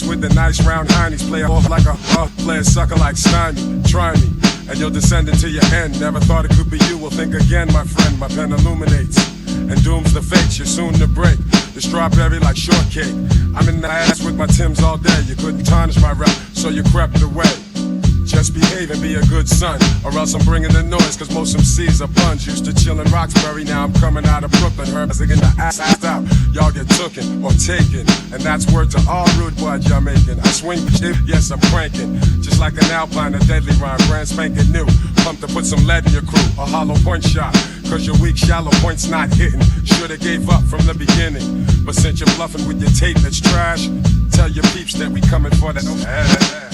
With the nice round heinies, play off like a play a sucker like Stymie. Try me, and you'll descend into your end. Never thought it could be you. Well, think again, my friend. My pen illuminates and dooms the fates. You're soon to break. The strawberry like shortcake. I'm in the ass with my Timbs all day. You couldn't tarnish my rep, so you crept away. Just behave and be a good son, or else I'm bringing the noise, cause most MCs are buns. Used to chill in Roxbury, now I'm coming out of Brooklyn. Heard as they get the ass out, y'all get tooken or taken. And that's word to all rude boys y'all making. I swing shit, yes I'm cranking. Just like an Alpine, a deadly rhyme, brand spanking new. Pumped to put some lead in your crew, a hollow point shot. Cause your weak shallow point's not hitting. Should've gave up from the beginning. But since you're bluffing with your tape that's trash, tell your peeps that we coming for that ass.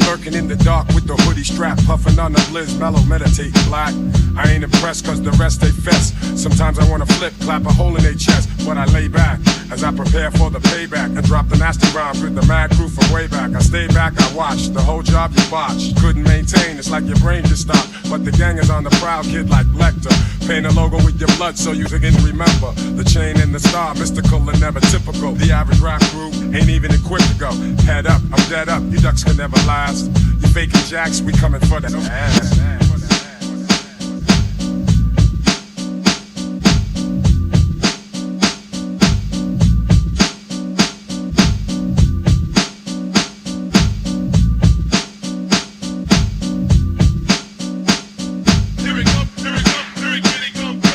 Lurking in the dark with the hoodie strap, puffing on the blizz, mellow, meditating black. I ain't impressed cause the rest they fest. Sometimes I wanna flip, clap a hole in their chest, but I lay back as I prepare for the payback and drop the nasty rhymes with the mad crew from way back. I stay back, I watch the whole job you botched. Couldn't maintain, it's like your brain just stopped. But the gang is on the prowl, kid like Lecter. Paint a logo with your blood so you can remember the chain and the star, mystical and never typical. The average rap crew ain't even equipped to go. Head up, I'm dead up, you ducks can never last. You faking jacks, we coming for that ass.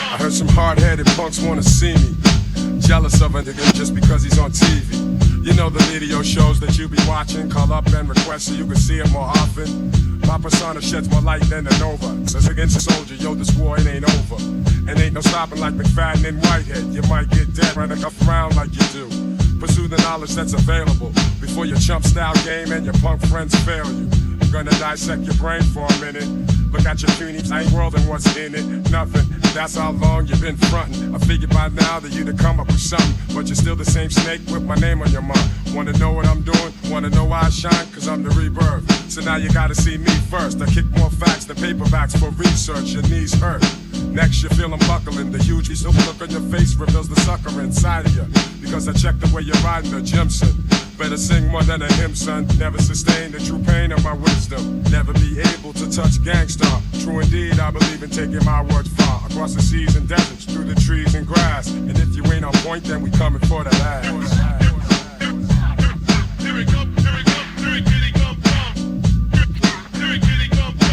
I heard some hard-headed punks wanna see me. Jealous of a nigga just because he's on TV. You know the video shows that you be watching. Call up and request so you can see it more often. My persona sheds more light than a nova. Says against a soldier, yo, this war, it ain't over. And ain't no stopping like McFadden and Whitehead. You might get dead running up around like you do. Pursue the knowledge that's available before your chump style game and your punk friends fail you. I'm gonna dissect your brain for a minute. Look at your puny, I ain't world and what's in it, nothing. That's how long you've been frontin'. I figured by now that you'd have come up with something, but you're still the same snake with my name on your mind. Wanna know what I'm doing? Wanna know why I shine? Cause I'm the rebirth. So now you gotta see me first. I kick more facts than paperbacks for research. Your knees hurt. Next you feel I'm buckling. The huge look on your face reveals the sucker inside of you. Because I checked the way you're riding the Jimson. Better sing more than a hymn, son. Never sustain the true pain of my wisdom. Never be able to touch Gangstarr. True indeed, I believe in taking my words far. Across the seas and deserts, through the trees and grass. And if you ain't on point, then we coming for that ass. Here it come, here it come, here it come, here it come, here it come, here it come.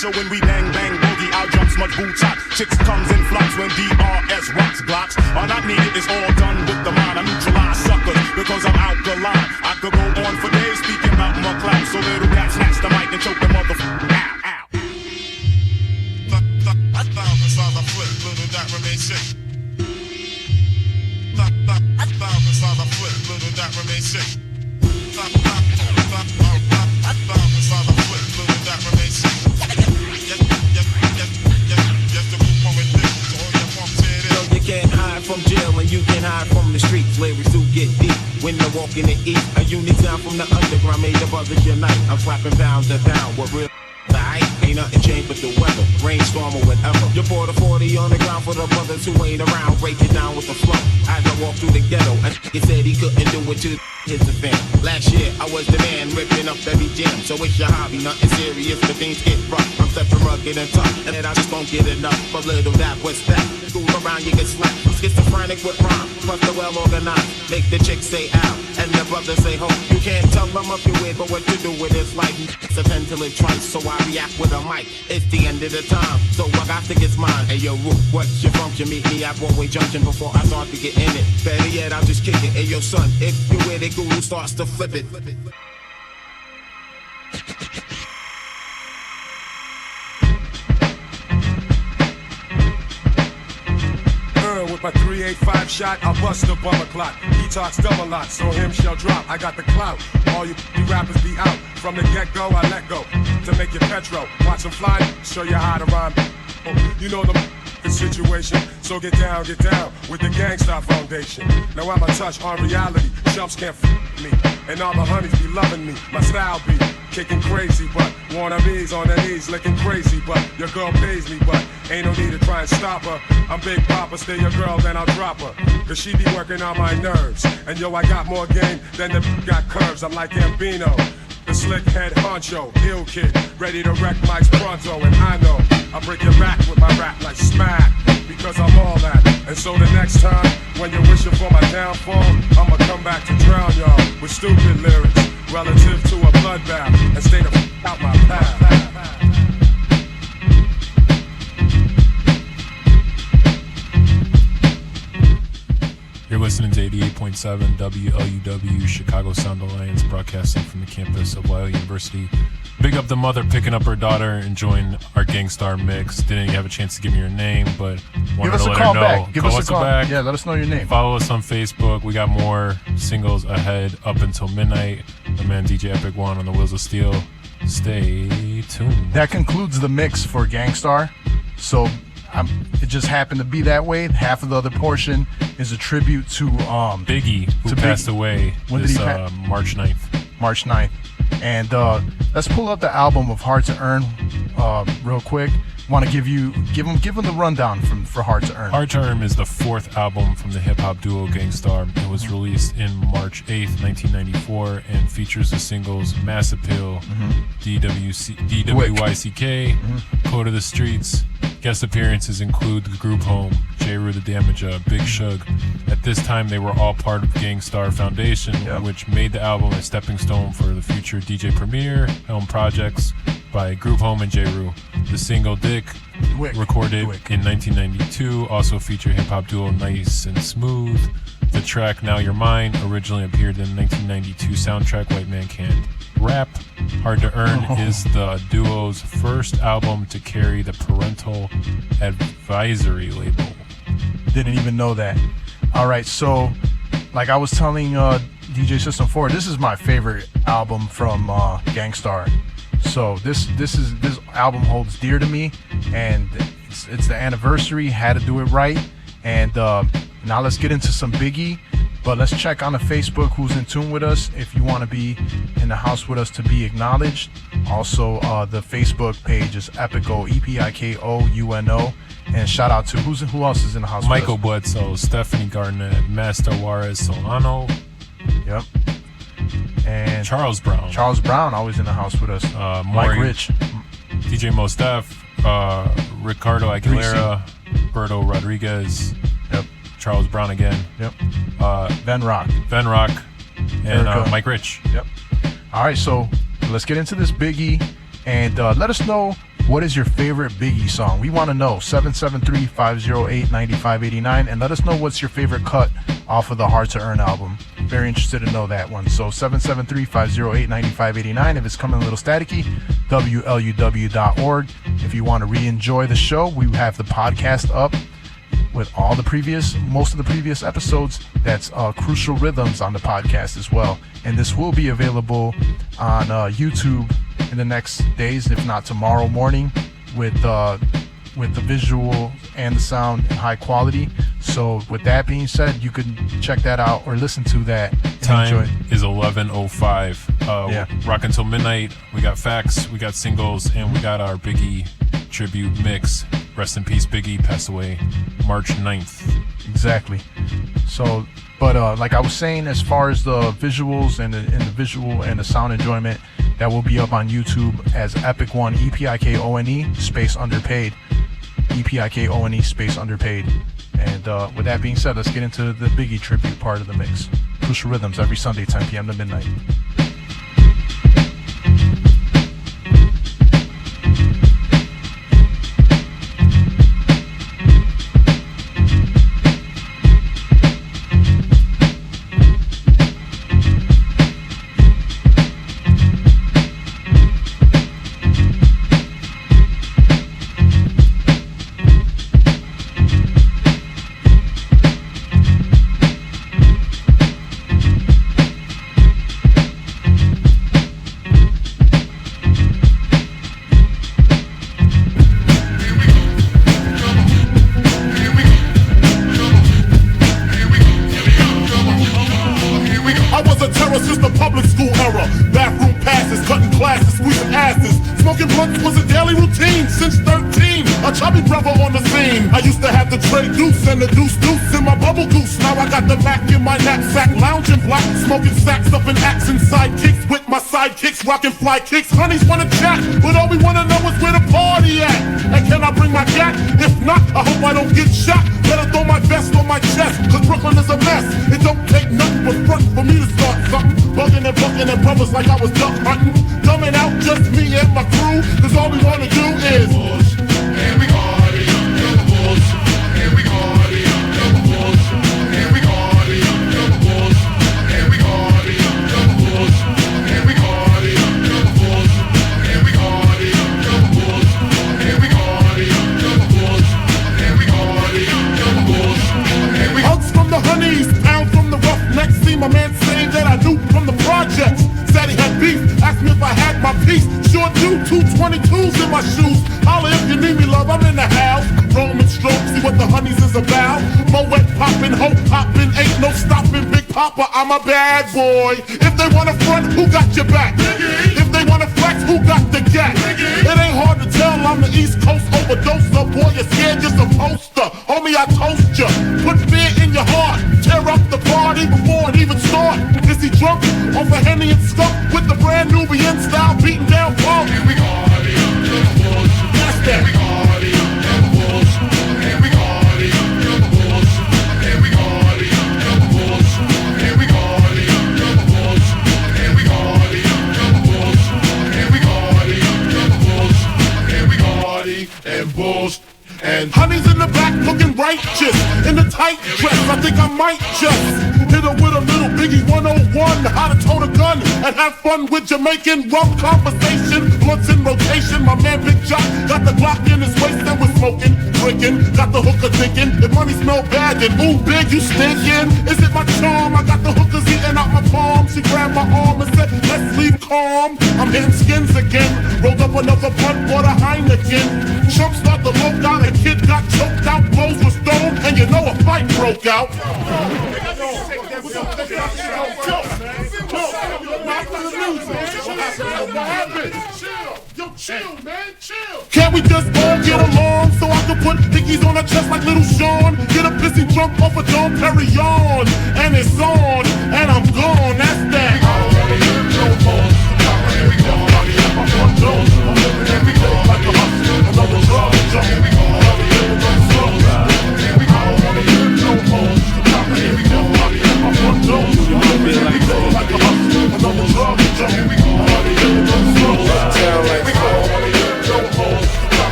So when we bang bang boogie, I'll jump smudge boots hot. Chicks comes in flocks when DRS rocks blocks. Are not needed, it's all done with the mind. I neutralize suckers because I'm alkaline. I could go on for days speaking about my clout. So little cat snatch the mic and choke the motherfucker. Ow, ow. I found the size I flip, little that remains sick. I found the size I flip, little that remains sick. I found the size I flip, little that remains sick. You can't hide from jail and you can't hide from the streets. Lyrics do get deep when they're walking to eat. A unique sound from the underground made the brothers unite. I'm slapping pound to pound. What real ain't nothing changed but the weather, rainstorm or whatever. You pour the 40 on the ground for the brothers who ain't around. Break it down with the flow as I walk through the ghetto. And he said he couldn't do it to his fan. Last year I was the man ripping up every jam. So it's your hobby, nothing serious, but things get rough. I'm stepping rugged and tough, and I just don't get enough. But little that, what's that? School around you get slapped. Schizophrenic with rhyme, plus the well organized. Make the chicks say out, and the brothers say ho. You can't tell them up your way, but what to do with this life. It's a tend till it twice, so I react with a mic. It's the end of the time, so I got to get mine. Hey yo, Root, what's your function? Meet me at Broadway Junction before I start to get in it. Better yet, I'll just kick it. Hey yo, son, if you with it, Guru starts to flip it. With with my 385 shot, I'll bust the bummer clock. He talks double lot, so him shall drop. I got the clout. All you rappers be out. From the get-go, I let go. To make your petro. Watch them fly, show you how to rhyme. You know the situation, so get down with the Gangstarr Foundation. Now I'm a touch on reality, chumps can't f me, and all the honeys be loving me. My style be kicking crazy, but wannabes on their knees looking crazy, but your girl pays me, but ain't no need to try and stop her. I'm Big Papa, stay your girl, then I'll drop her, cause she be working on my nerves. And yo, I got more game than the got curves. I'm like Gambino, the slick head honcho, ill kid, ready to wreck mics pronto. And I know I'll break your back with my rap like smack, because I'm all that. And so the next time, when you're wishing for my downfall, I'ma come back to drown y'all with stupid lyrics relative to a bloodbath, and stay the f out my path. You're listening to 88.7 WLUW, Chicago Sound Alliance, broadcasting from the campus of Loyola University. Big up the mother picking up her daughter, enjoying our Gangstarr mix. Didn't have a chance to give me your name, but wanted to let her know. Give us a call back. Yeah, let us know your name. Follow us on Facebook. We got more singles ahead up until midnight. The man DJ Epic One on the Wheels of Steel. Stay tuned. That concludes the mix for Gangstarr. So it just happened to be that way. Half of the other portion is a tribute to Biggy, who passed away this March 9th. March 9th. And let's pull up the album of Hard to Earn real quick. Want to give them the rundown for Hard to Earn. Hard to Earn is the fourth album from the hip-hop duo Gangstarr. It was released in March 8th, 1994, and features the singles Mass Appeal, DWYCK, Code of the Streets. Guest appearances include the group Home, J. Rue the Damager, Big Shug. At this time, they were all part of Gangstarr Foundation, which made the album a stepping stone for the future DJ Premier Helm projects by Group Home and J. Rue. The single Dick, recorded in 1992, also featured hip-hop duo Nice and Smooth. The track Now You're Mine originally appeared in the 1992 soundtrack White Man Can't Rap. Hard to Earn is the duo's first album to carry the Parental Advisory label. Didn't even know that. All right, so like I was telling DJ System 4, this is my favorite album from Gangstarr. So this album holds dear to me, and it's the anniversary. Had to do it right. And now let's get into some Biggie. But let's check on the Facebook who's in tune with us if you want to be in the house with us to be acknowledged. Also, the Facebook page is Epico, EPIKOUNO. And shout out to who else is in the house Michael with us? Bledsoe, Stephanie Garnett, Master Juarez Solano. Yep. And Charles Brown, always in the house with us. Mike Rich. DJ Mostef, Ricardo Aguilera, Berto Rodriguez. Yep. Charles Brown again. Yep. Ben Rock, and Mike Rich. Yep. All right, so let's get into this Biggie, and let us know what is your favorite Biggie song. We want to know. 773-508-9589, and let us know what's your favorite cut off of the Hard to Earn album. Very interested to know that one. So 773-508-9589. If it's coming a little staticky, WLUW.org. If you want to re-enjoy the show, we have the podcast up with most of the previous episodes. That's Crucial Rhythms on the podcast as well. And this will be available on YouTube in the next days, if not tomorrow morning, with the visual and the sound in high quality. So with that being said, you can check that out or listen to that. Time is 11:05. Rock until midnight. We got facts, we got singles, and we got our Biggie tribute mix. Rest in peace, Biggie passed away March 9th. Exactly. So, but like I was saying, as far as the visuals and the visual and the sound enjoyment, that will be up on YouTube as Epic One, EPIKONE space underpaid, EPIKONE space underpaid. And with that being said, let's get into the Biggie tribute part of the mix. Crucial Rhythms every Sunday, 10 p.m. to midnight. I used to have the tray deuce and the deuce in my bubble goose. Now I got the Mac in my knapsack, lounging black, smoking sacks up in axe and sidekicks with my sidekicks, rocking fly kicks. Honeys wanna chat, but all we wanna know is where the party at. And can I bring my gat? If not, I hope I don't get shot. Better throw my vest on my chest, cause Brooklyn is a mess. It don't take nothing but front for me to start something. Bugging and bucking at brothers like I was duck hunting. Dumbing out just me and my crew, cause all we wanna do is push. And we party, double push. And we party, double push. And we party, double push. And we party, double push. And we party, double push. And we party, double push. And we party, double push. And we party, double push. And we hugs from the honeys, pound from the roughnecks. See my man say that I knew from the projects. Said he had beef, asked me if I had my piece. Sure do, 222s in my shoes. Holla if you need me, love, I'm in the house. Roman stroke, see what the honeys is about. Moet poppin', hope poppin', ain't no stopping. Big Papa, I'm a bad boy. If they wanna front, who got your back? Biggy. If they wanna flex, who got the gat? Biggy. It ain't hard to tell, I'm the East Coast overdoser. Boy, you're scared, you're supposed to. Homie, I toast ya. Put fear in your heart. Tear up the party before it even start. Is he drunk off a Henny and skunk with the brand Nubian style beating down funk? And we party, double push. That's that. And we party, double push. And we party, double push. And we party, double push. And we party, double push. And we party, double push. And we party, double push. And we party and bush. And honey's in the back looking righteous in the tight dress. I think I might just hit her with a little Biggy 101. How to tote a gun and have fun with Jamaican rum conversation. Blunts in rotation. My man Big Jock got the Glock in his waist and we're smoking, drinking. Got the hooker thinking if money smell bad, then ooh Big you stinking. Is it my charm? I got the hookers eating out my palm. She grabbed my arm and said, let's leave calm. I'm hitting skins again. Rolled up another blunt, bought a Heineken. Chump start the low down. A kid got choked out, blows were stoned, and you know a fight broke out. Can't we just all get along so I can put pickies on her chest like little Sean? Get a pissy drunk off a Dom Perignon, and it's on, and I'm gone. That's that. I don't wanna hear no more. Here we go, party at my front door. I'm living every day like a hustle, another drug jump. Here we go, another day, another slow ride. Here we go, I don't wanna hear no more. Here we go, party at my front door. I'm living every day like a hustle, another drug jump. Here we go, another day, another slow ride. Here we go, I don't wanna hear no more.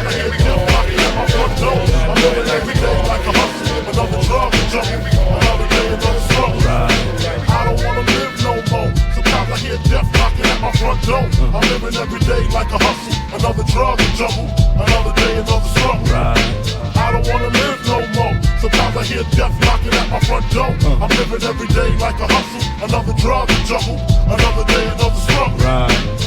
Here we go, party at my front door. I'm living every day like a hustle, another drug jump. Here we go, another day, another slow ride. I don't wanna live no more. Sometimes I hear death knocking at my front door. I'm living every day like a hustle, another drug jumble, another day, another struggle. I don't wanna live no more. Sometimes I hear death knocking at my front door. I'm living every day like a hustle, another drug jumble, another day, another struggle.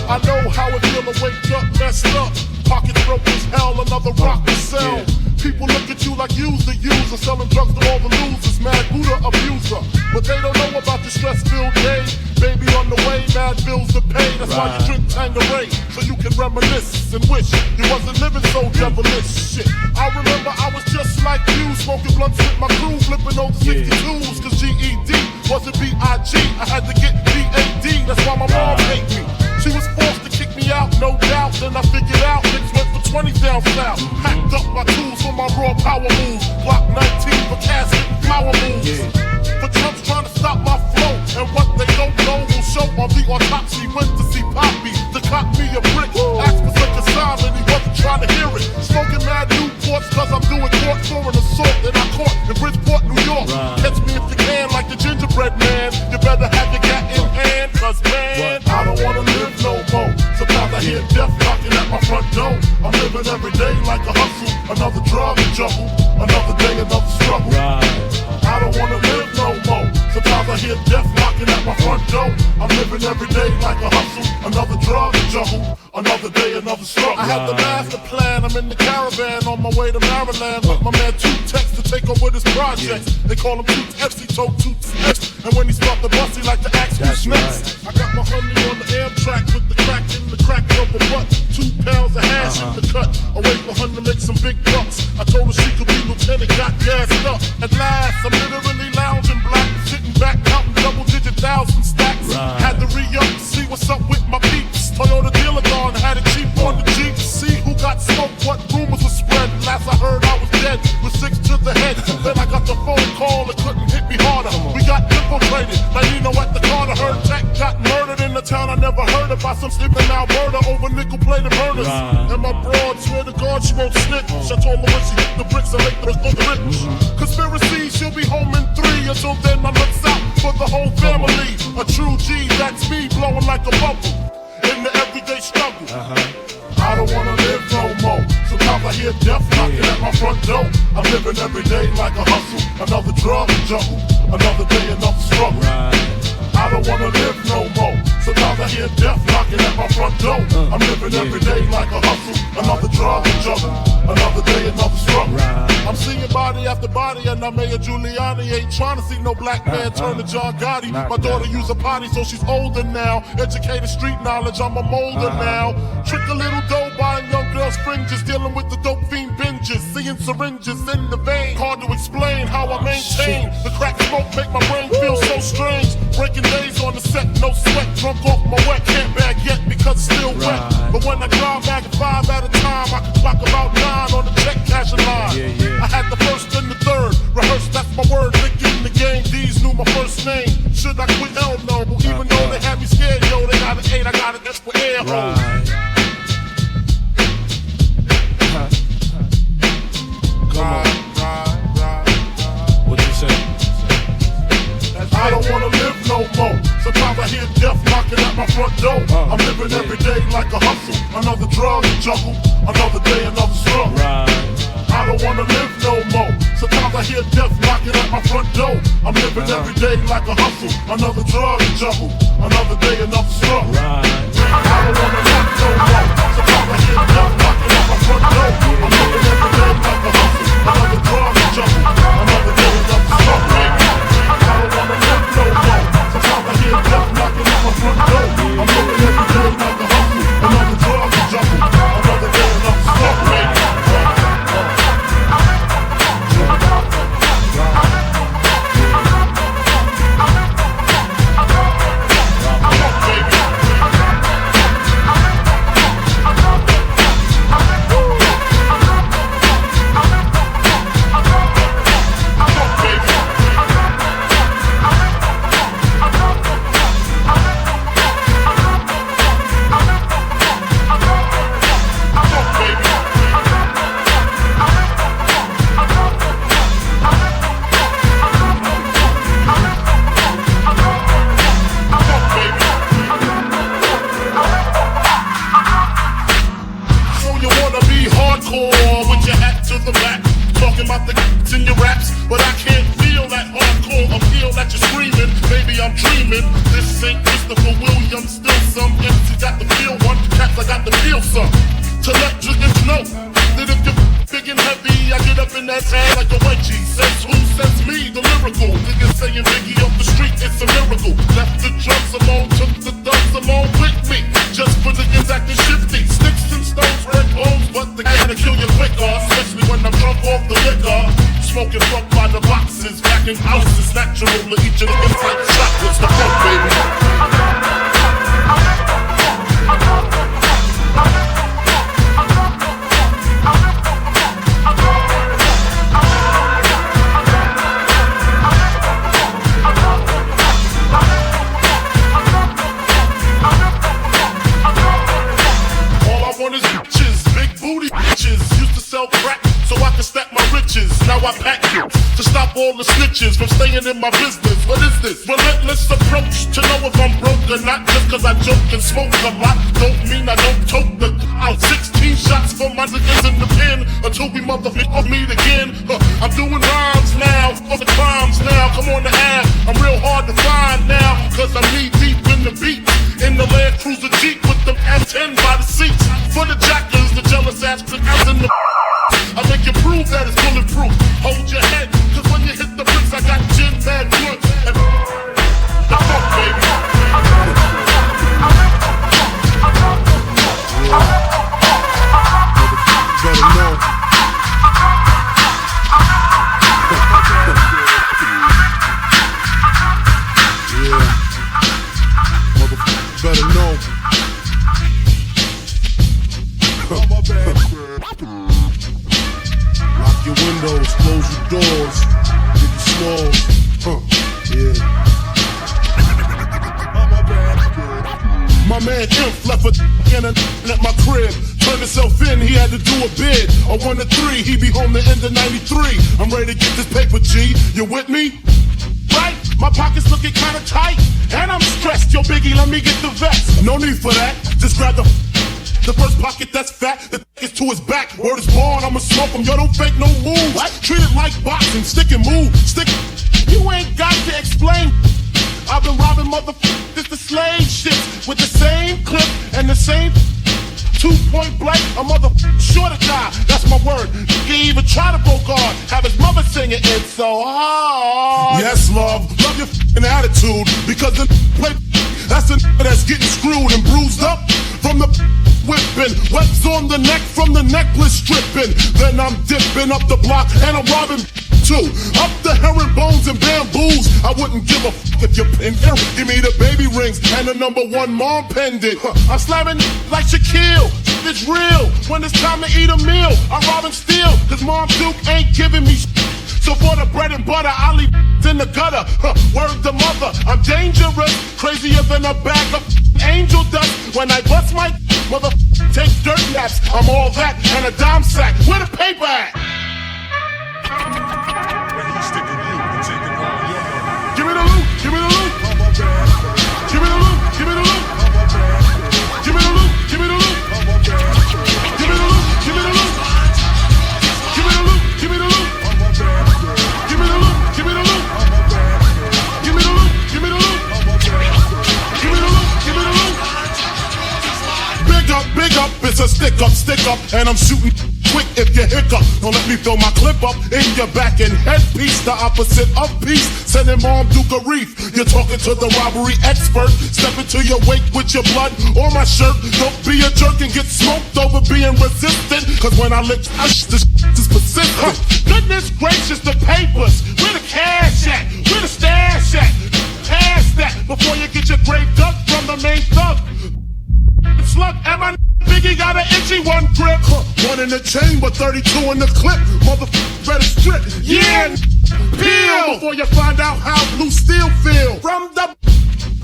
I know how it feel to wake up messed up, pockets broke as hell, another rock to sell. People look at you like you's the user, selling drugs to all the losers, mad Buddha abuser. But they don't know about the stress-filled day. Baby on the way, mad bills to pay. That's why you drink Tanqueray, so you can reminisce and wish you wasn't living so devilish. Shit, I remember I was just like you, smoking blunts with my crew, flipping over 62s, cause GED wasn't B.I.G. I had to get B.A.D. That's why my mom hate me. She was forced to kick me out, no doubt. Then I figured out niggas went for 20 down south. Packed up my tools for my raw power moves. Block 19 for casket and flower moves. For chumps trying to stop my flow. And what they don't know will show on the autopsy. Went to see Poppy to cop me a brick. Asked for such a sign and he wasn't trying to hear it. Smoking mad Newports cause I'm doing court for an assault that I caught in Bridgeport, New York. Catch me if you can like the gingerbread man. You better have your gat in hand, cause man, I don't wanna live no more. Sometimes I hear death knocking at my front door. I'm living every day like a hustle, another drug jumble, another day, another struggle. I don't wanna live no more. Sometimes I hear death knocking at my front door. I'm living every day like a hustle, another drug jumble, Another day, another struggle. I had the master plan, I'm in the caravan on my way to Maryland with my man Two Tex to take over this project. They call him Two Tex, he told Two Tex. And when he start the bus, he like to ask who's next. I got my honey on the Amtrak with the crack in the crack of a butt. 2 pounds of hash in the cut. I wait for her to make some big bucks. I told her she could be lieutenant, got gassed up. At last, I'm literally lounging black, sitting back, counting double-digit thousand stacks. Had to re-up to see what's up with my peeps. Toyota dealer gone, had it cheap on the Jeep. See who got smoked, what rumors were spread. Last I heard I was dead, with 6 to the head. Then I got the phone call, it couldn't hit me harder. We got infiltrated, like Nino at the corner. Heard Tech got murdered in the town I never heard of by some sleeping out murder over nickel-plated burners. And my broad, swear to God, she won't snitch. I told her when she hit the bricks, I make the rich. Conspiracy, she'll be home in 3. Until then, I look out for the whole family. A true G, that's me, blowing like a bubble in the everyday struggle. I don't wanna live no more. Sometimes I hear death knocking at my front door. I'm living every day like a hustle. Another drug jungle. Another day, another struggle. I don't wanna live no more. Sometimes I hear death knocking at my front door. I'm living every day like a hustle. Another drug jungle. Another day, another struggle. I'm seeing body after body, and I'm Mayor Giuliani. Ain't trying to see no black man turn to John Gotti. My daughter use a potty, so she's older now. Educated street knowledge, I'm a molder now. Trick a little dough, buying young girls' fringes, dealing with the dope fiend binges, seeing syringes in the vein. Hard to explain how I maintain. The crack smoke make my brain feel so strange. Breaking days on the set, no sweat, drunk off my wet. Can't bag yet because it's still wet. But when I drive back at 5 at a time, I can clock about 9 on the check cashing line. I had the first and the third, rehearsed, that's my word. Biggy in the game, D's knew my first name. Should I quit? Hell no. Even though they had me scared, yo, they got an 8, I got an S for air hole. What you say? I don't wanna live no more. Sometimes I hear death knocking at my front door. I'm living every day like a hustle. Another drug jungle. Another day, another struggle. I don't wanna live no more. Sometimes I hear death knocking at my front door. I'm living every day like a hustle. Another drug jungle. Another day, another struggle. I don't wanna live no more. Sometimes I hear death knocking at my front door. I'm living every day like a hustle. Another drug jungle. Another day, another struggle. I don't wanna live no more. Sometimes I hear death knocking at my front door. I'm living every day like a hustle. Another drug jungle. Another day, another struggle. From staying in my business, what is this? Relentless approach to know if I'm broke or not. Just cause I joke and smoke a lot don't mean I don't tote the out. 16 shots for my niggas in the pen until we motherfucker meet again. I'm doing rhymes now, for the crimes now. Come on the app, I'm real hard to find now. Cause I'm knee deep in the beat, in the Land Cruiser Jeep with the them S10 by the seats. For the jackers, the jealous ass clickers in the I make you prove that it's bulletproof. Hold your head, cause when you hit the bricks, I got gin, bad blunts, and the fuck, baby. Better know. Yeah. Motherfucker, better know. Lock your windows, close your doors, get the smalls. Yeah. My man Imp left a in at my crib. Turned himself in, he had to do a bid. A 1 to 3, he be home the end of 93. I'm ready to get this paper, G. You with me? Right? My pockets looking kinda tight, and I'm stressed. Yo, Biggie, let me get the vest. No need for that. Just grab the first pocket that's fat, the is to his back. Word is born, I'ma smoke him. Yo, don't fake no moves. Treat it like boxing, stick and move. Stick. You ain't got to explain. I've been robbing motherfuckers the slave shit with the same clip and the same 2-point blank. A motherfucker sure to die. That's my word. He even try to go guard. Have his mother sing it. It's so hard. Yes, love your f***ing attitude because the play. That's the that's getting screwed and bruised up from the whipping. Webs on the neck from the necklace stripping. Then I'm dipping up the block and I'm robbing too. Up the herringbones and bamboos. I wouldn't give a f if you're in here. Give me the baby rings and the #1 mom pendant. I'm slamming like Shaquille. It's real. When it's time to eat a meal, I'm robbing steel. Cause Mom Duke ain't giving me so for the bread and butter, I leave in the gutter. Word to mother, I'm dangerous. Crazier than a bag of angel dust. When I bust my mother take dirt naps. I'm all that and a dime sack. Where the paper at? Give me the loot, give me the loot. Give me the loot, give me the loot. Give me the loot, give me the loot. Give me the loot, give me the loot. Give me the loot, give me the loot. Give me the loot, give me the loot. Give me the loot, give me the loot. Give me the loot, give me the loot. Big up, it's a stick up, and I'm shooting quick if you hiccup. Don't let me throw my clip up in your back and headpiece. The opposite of peace. Sending Mom Duke a reef. You're talking to the robbery expert. Step into your wake with your blood on my shirt. Don't be a jerk and get smoked over being resistant. Cause when I lick this is persistent. Goodness gracious, the papers. Where the cash at? Where the stash at? Pass that before you get your grave dug from the main thug. Slug, and my Biggie got an itchy one grip. One in the chamber, 32 in the clip. Motherfucker better strip. Yeah, peel before you find out how blue steel feel. From the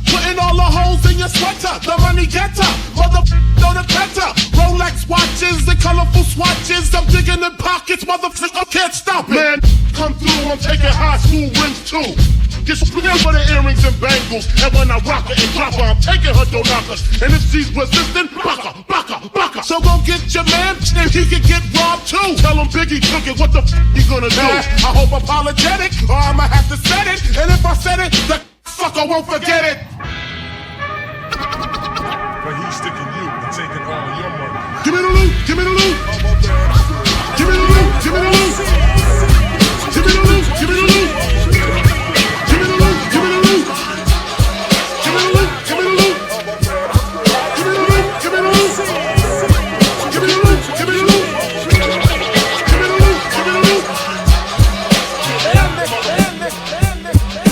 putting all the holes in your sweater. The money getter, motherfucker the better. Rolex watches, the colorful swatches. I'm digging in pockets, motherfucker can't stop it. Man, come through, I'm taking high school rings too. Get split for the earrings and bangles. And when I rock her and drop her, I'm taking her donakas. And if she's resistant, baka. So go get your man, and he can get robbed too. Tell him Biggie took it, what the f you gonna do? I hope apologetic, or I'ma have to set it. And if I said it, the fucker won't forget it. But he's sticking you and taking all your money. Give me the loot, give me the loot. Give me the loot, give me the loot. Give me the loot, give me the loot. Give me the loot, give me the loot. Give me the loot, give me the loot. Give me the loot, give me the loot. Give me the loot, give me the loot. Give me the loot, give me the loot.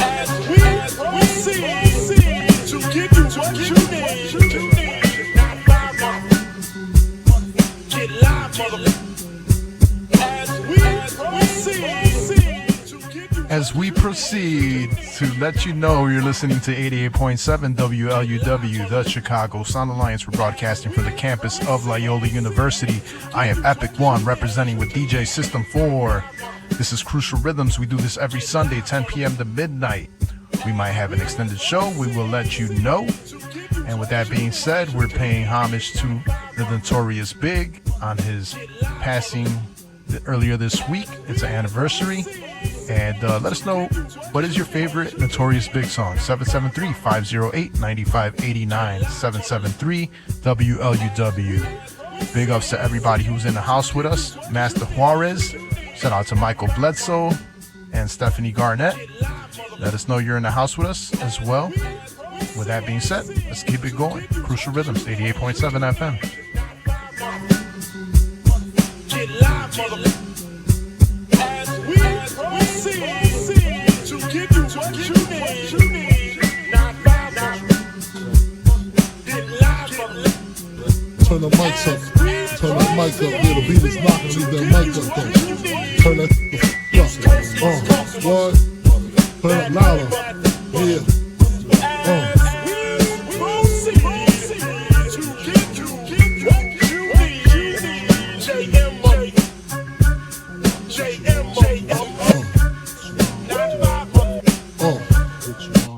As we proceed to give you what you need, not buy one, get live, motherfucker. As we proceed to let you know you're listening to 88.7 WLUW, the Chicago Sound Alliance. We're broadcasting from the campus of Loyola University. I am Epic One, representing with DJ System 4. This is Crucial Rhythms. We do this every Sunday, 10 p.m. to midnight. We might have an extended show. We will let you know. And with that being said, we're paying homage to the notorious Big on his passing earlier this week. It's an anniversary. And let us know, what is your favorite Notorious Big song? 773-508-9589. 773-WLUW. Big ups to everybody who's in the house with us. Master Juarez. Shout out to Michael Bledsoe and Stephanie Garnett. Let us know you're in the house with us as well. With that being said, let's keep it going. Crucial Rhythms, 88.7 FM. Get live, mother. As we proceed to give you what you need. Not by get live, mother. Turn the mics up. Turn that mic up. Yeah, the beat is knocking. Leave that mic up though. Turn that up. What? Turn it louder. Yeah.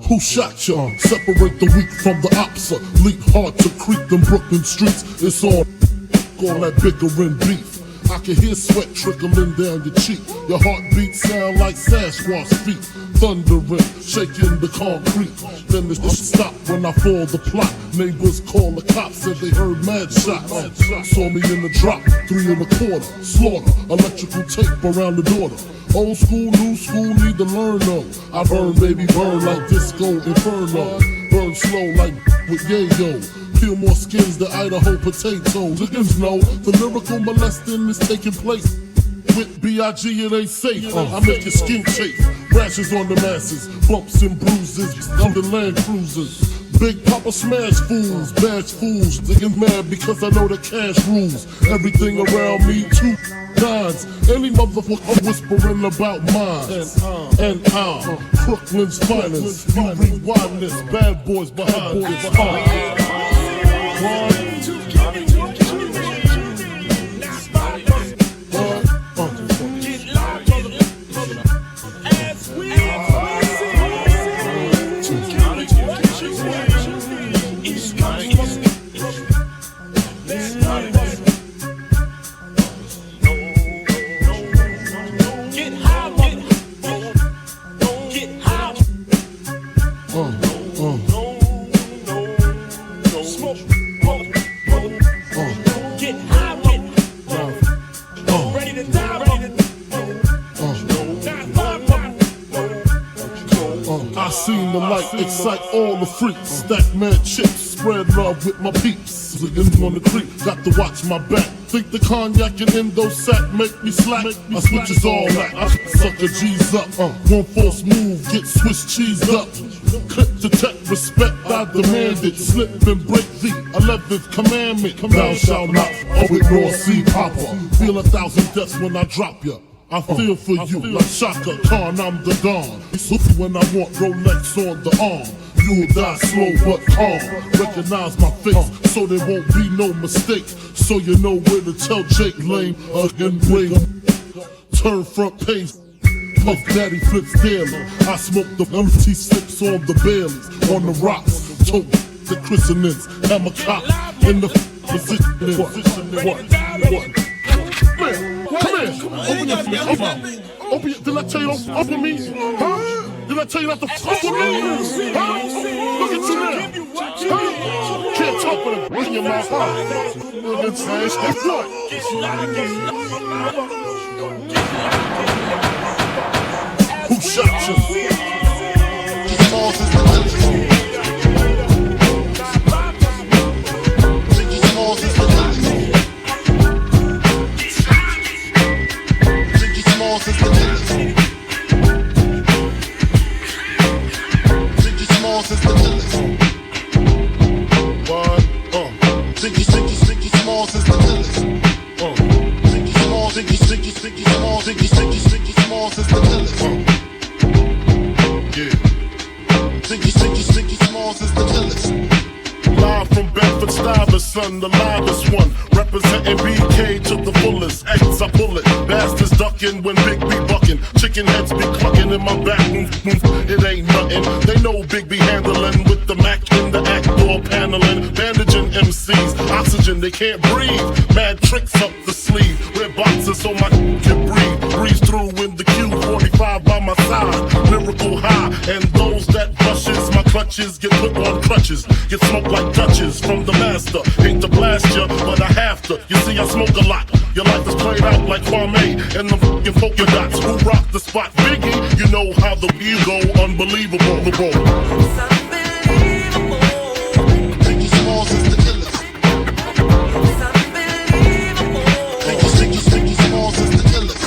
Who shot ya? Separate the weak from the opsa. Leap hard to creep them Brooklyn streets. It's all that bickering beef. I can hear sweat trickling down your cheek. Your heartbeat sound like Sasquatch feet. Thundering, shaking the concrete. Then the stop when I fall the plot. Neighbors call the cops, said they heard mad shots. Saw me in the drop, 3 1/4. Slaughter, electrical tape around the daughter. Old school, new school, need to learn though. I burn, baby, burn like disco inferno. Burn slow like with yayo. Peel more skins than Idaho potatoes. Niggas know the lyrical molesting is taking place. With B.I.G. it ain't safe. I make your skin chafe. Rashes on the masses, bumps and bruises. I'm the Land Cruisers. Big Papa smash fools, bash fools. Niggas mad because I know the cash rules. Everything around me, 2 nines. Any motherfucker whispering about mine. And I'm Brooklyn's finest. You rewind this, bad boys behind boys behind. I seen the light excite all the freaks. Stack mad chips, spread love with my peeps. Niggas on the creek, got to watch my back. Think the cognac and endo sack make me slack. I switches all that, I suck a G's up. One false move, get Swiss cheese up. Clip to tech, respect, I demand it. Slip and break the 11th commandment. Thou shalt not, with North Sea Papa. Feel 1,000 deaths when I drop ya. I feel for you like Shaka Khan, I'm the Don. So when I want Rolex on the arm, you'll die slow but calm. Recognize my face so there won't be no mistake. So you know where to tell Jake Lane again, bring turn front page. Puff Daddy flips daily. I smoke the empty sips on the Baileys, on the rocks, tote the christenings. I'm a cop in the position. What? Come here. Open your mouth. Open your. Did I tell you don't open me? Huh? Did I tell you not to fuck with me? Huh? Look at you now. Huh? Can't talk with a in your mouth. Huh? Look at what? Who shot you? Son, the livest one, representing BK to the fullest. X, I pull it, bastards ducking when Big B bucking. Chicken heads be clucking in my back. It ain't nothing. They know Big B handling with the Mac in the act door paneling. Bandaging MCs, oxygen, they can't breathe. Mad tricks up the sleeve. Where boxer so my can breathe. Breeze through in the Q45 by my side. Lyrical high, and those that rushes my clutches get put on crutches. Get smoked like Dutches from the master. Hate to blast ya, but I have to. You see, I smoke a lot. Your life is played out like Kwame and the fucking polka dots. Who rock the spot? Biggie, you know how the view go. Unbelievable, the ball. Biggie Smalls is the illest. Biggie Smalls is the illest.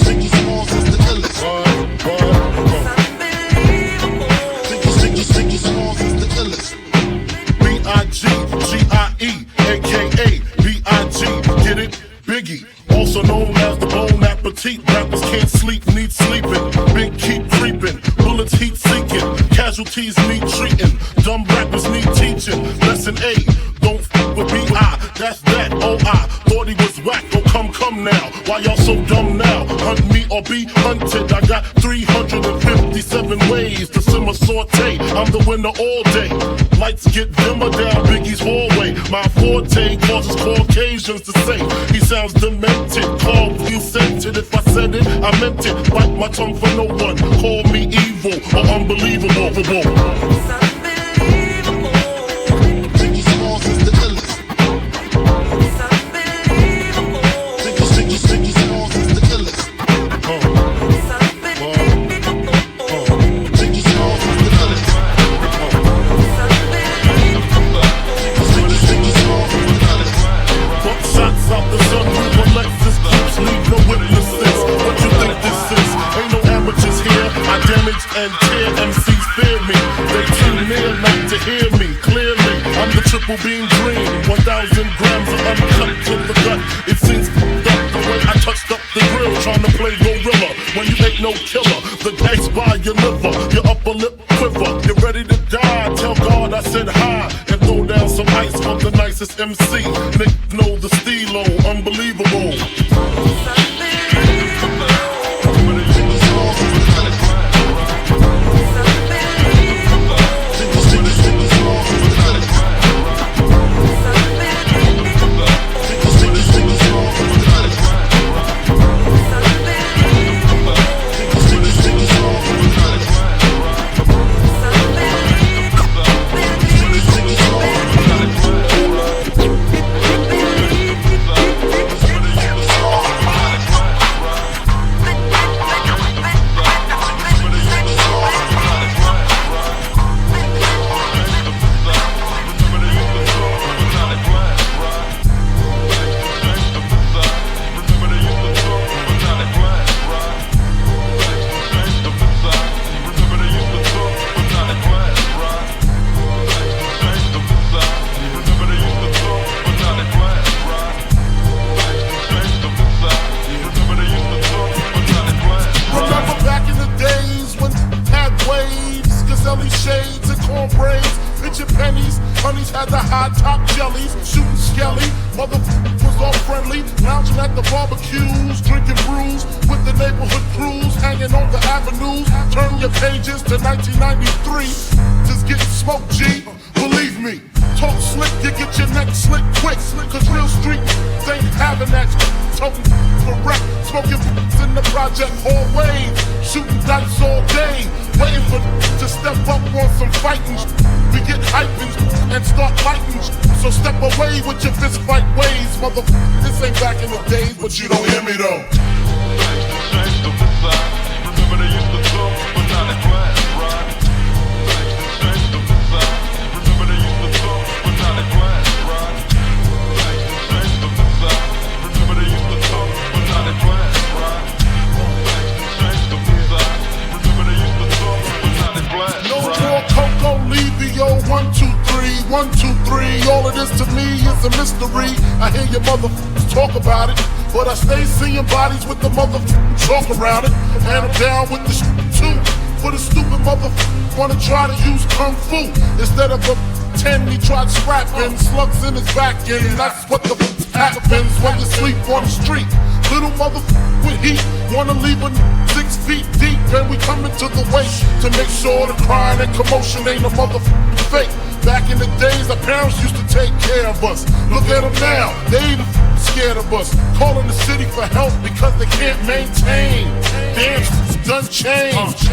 Biggie Smalls is the illest. Biggie Smalls is the illest. B-I-G-G-I-E, a.k.a. B-I-G, get it? Biggie, also known as the Bon Appetit. Rappers can't sleep, need sleeping. Big keep creeping, bullets heat seeking. Casualties need treating, dumb rappers need teaching. Lesson A, don't f with B.I. That's that, oh I thought he was whack, oh come now. Why y'all so dumb now? Hunt me or be hunted. I got 357 ways to simmer saute. I'm the winner all day. Lights get dimmer down Biggie's hallway. My forte causes Caucasians to say he sounds demented. Call you sent it. If I said it, I meant it. Bite my tongue for no one. Call me evil or unbelievable. Biggie Smalls is the illest. Biggie Smalls is the illest. Biggie Smalls is the illest. Biggie Smalls is the illest. Buck shots out the sunroof of Lexus clips, leave no witnesses. What you think this is? Ain't no amateurs here. I damage and tear MCs fear me. They too near not to hear me clearly. I'm the triple beam dream. 1,000 grams of uncut to the gut. It seems up the way I touched up the grill, trying to play gorilla when you ain't no killer. The dice by your liver, your upper lip quiver. You're ready to die. Tell God I said hi and throw down some ice from the nicest MC. Nick know the stilo, unbelievable. You don't hear me though. No more Coco, Levio, 1, 2, 3, 1, 2, 3. All of this to me is a mystery. I hear your motherfuckers talk about it, but I stay seeing bodies with the motherfucking chalk around it. And I'm down with the too. For the stupid motherfucker wanna try to use kung fu instead of a 10, he tried scrapping slugs in his back end. That's what the happens when you sleep on the street. Little motherfucker with heat wanna leave a 6 feet deep, and we coming to the waist to make sure the crying and commotion ain't a motherfucking fake. Back in the days, our parents used to take care of us. Look at them now, they even scared of us. Calling the city for help because they can't maintain. Damn, it's done changed.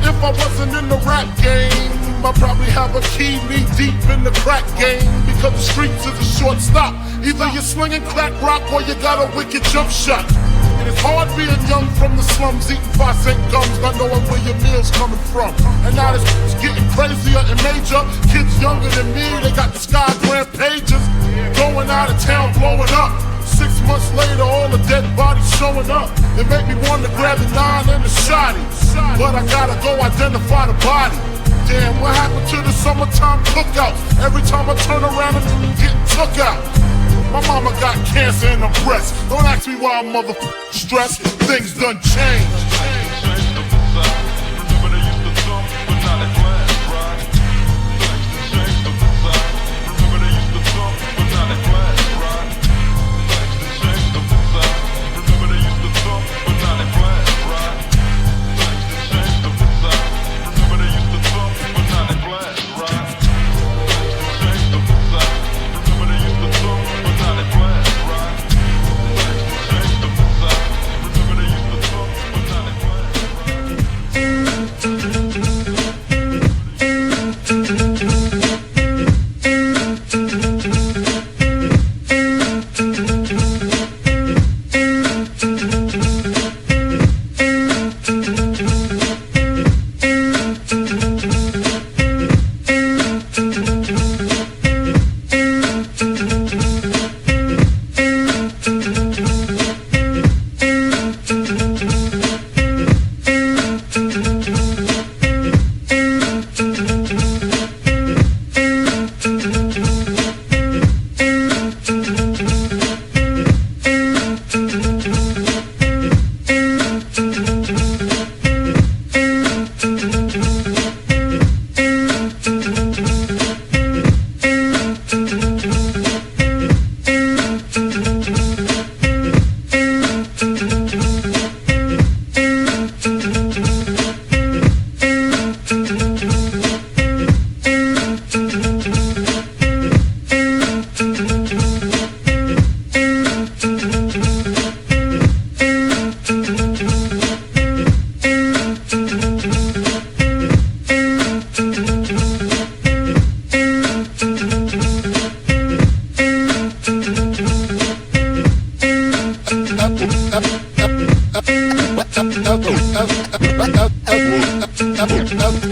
If I wasn't in the rap game, I probably have a key knee deep in the crack game. Because the streets is a short stop. Either you're slinging crack rock or you got a wicked jump shot. And it's hard being young from the slums, eating 5-cent gums, not knowing where your meal's coming from. And now it's getting crazier and major. Kids younger than me, they got the Sky Grand pages. Going out of town, blowing up. 6 months later, all the dead bodies showing up. It make me want to grab the 9 and the shotty. But I gotta go identify the body. Damn, what happened to the summertime cookouts? Every time I turn around and get took out. My mama got cancer in her breast. Don't ask me why I'm motherfucking stressed. Things done changed.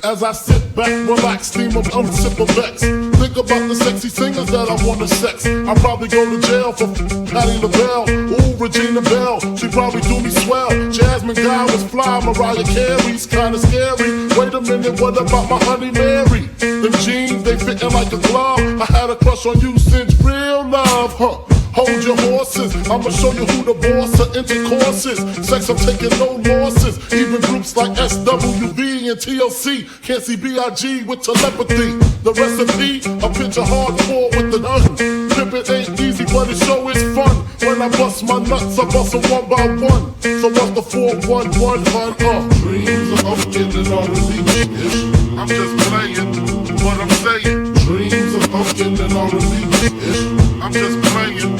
As I sit back, relax, steam of sip of Vex. Think about the sexy singers that I wanna sex. I'll probably go to jail for Patti LaBelle. Ooh, Regina Belle, she probably do me swell. Jasmine Guy was fly, Mariah Carey's kinda scary. Wait a minute, what about my honey Mary? Them jeans, they fitting like a glove. I had a crush on you since real love, huh? Hold your horses, I'ma show you who the boss of intercourse is. Sex, I'm taking no losses. Even groups like SWV and TLC can't see B.I.G. with telepathy. The recipe, a picture hardcore with the gun. Pimpin' ain't easy, but it sure is fun. When I bust my nuts, I bust them one by one. So what's the 411 fun? Dreams of getting on the beach. I'm just playing what I'm saying. Dreams of getting on the beach. I'm just playing,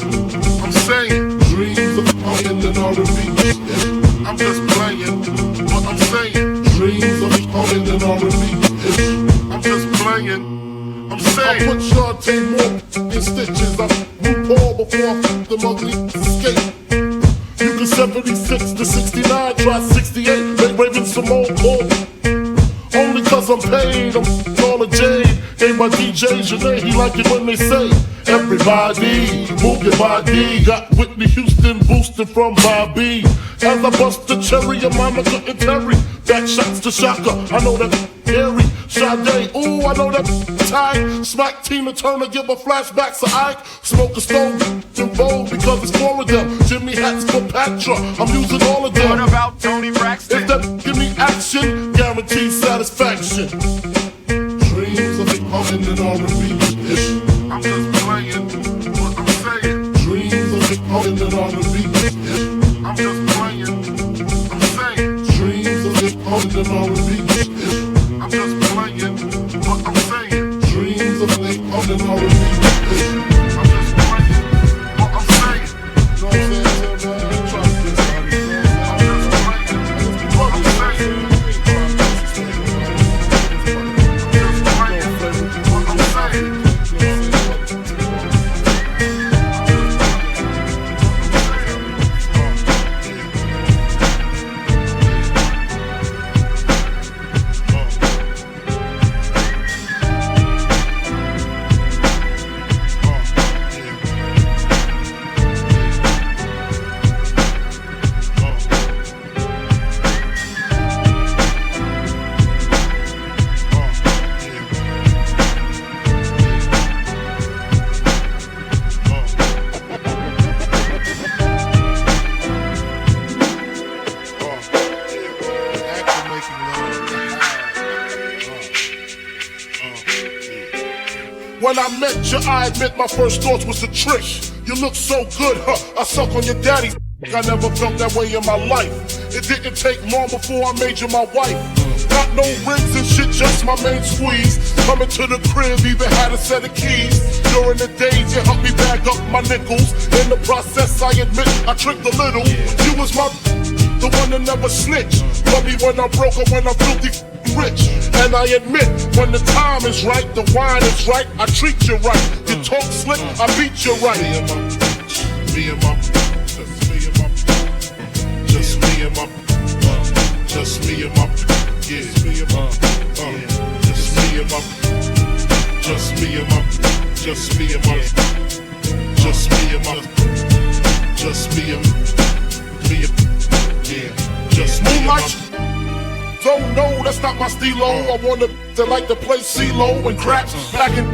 I'm saying. Dreams of getting on the beach. I'm just playing what I'm saying. Dreams of getting on the beach. I'm just playing, I'm saying. I put Shantae more in stitches. I RuPaul before I f*** them ugly escape. You can 76 to 69, try 68, make Raven Simone call me. Only cause I'm paid, I'm all a Jade. Gave my DJ Janae, he like it when they say Everybody, move your body. Got Whitney Houston boosted from Bobby. As I bust the cherry, your mama couldn't tarry. Back shots to Shaka, I know that Harry. Sade, ooh, I know that tight. Smack Tina Turner, give her flashbacks to Ike. Smoke a stone in bold because it's four of them. Jimmy Hats for Patra, I'm using all of them. What about Tony Braxton? If that give me action, guaranteed satisfaction. Dreams of becoming an R&B ish. I'm just playing what I'm saying. Dreams of becoming an R&B ish. I'm just playing, I'm saying. Dreams of becoming an R&B ish. I'm just playing what I'm saying. Dreams of becoming an R&B ish. I'm just playing what I'm saying. You know what I'm saying? Trust this, buddy. I'm just playing what I'm saying. When I met you, I admit my first thoughts was a trick. You look so good, huh? I suck on your daddy's. I never felt that way in my life. It didn't take long before I made you my wife. Got no rings and shit, just my main squeeze. Coming to the crib, even had a set of keys. During the days, you helped me bag up my nickels. In the process, I admit I tricked a little. You was the one that never snitched. Love me when I'm broke or when I'm filthy rich. And I admit, when the time is right, the wine is right, I treat you right. You talk slick, I beat you right. Me and my, just me and my, just me and my, yeah, just me and my, just me and my, just me and my, just me and my, just me and my, just me and me, yeah, just me and my. Don't know, that's not my stilo. I want to like to play CeeLo and craps packing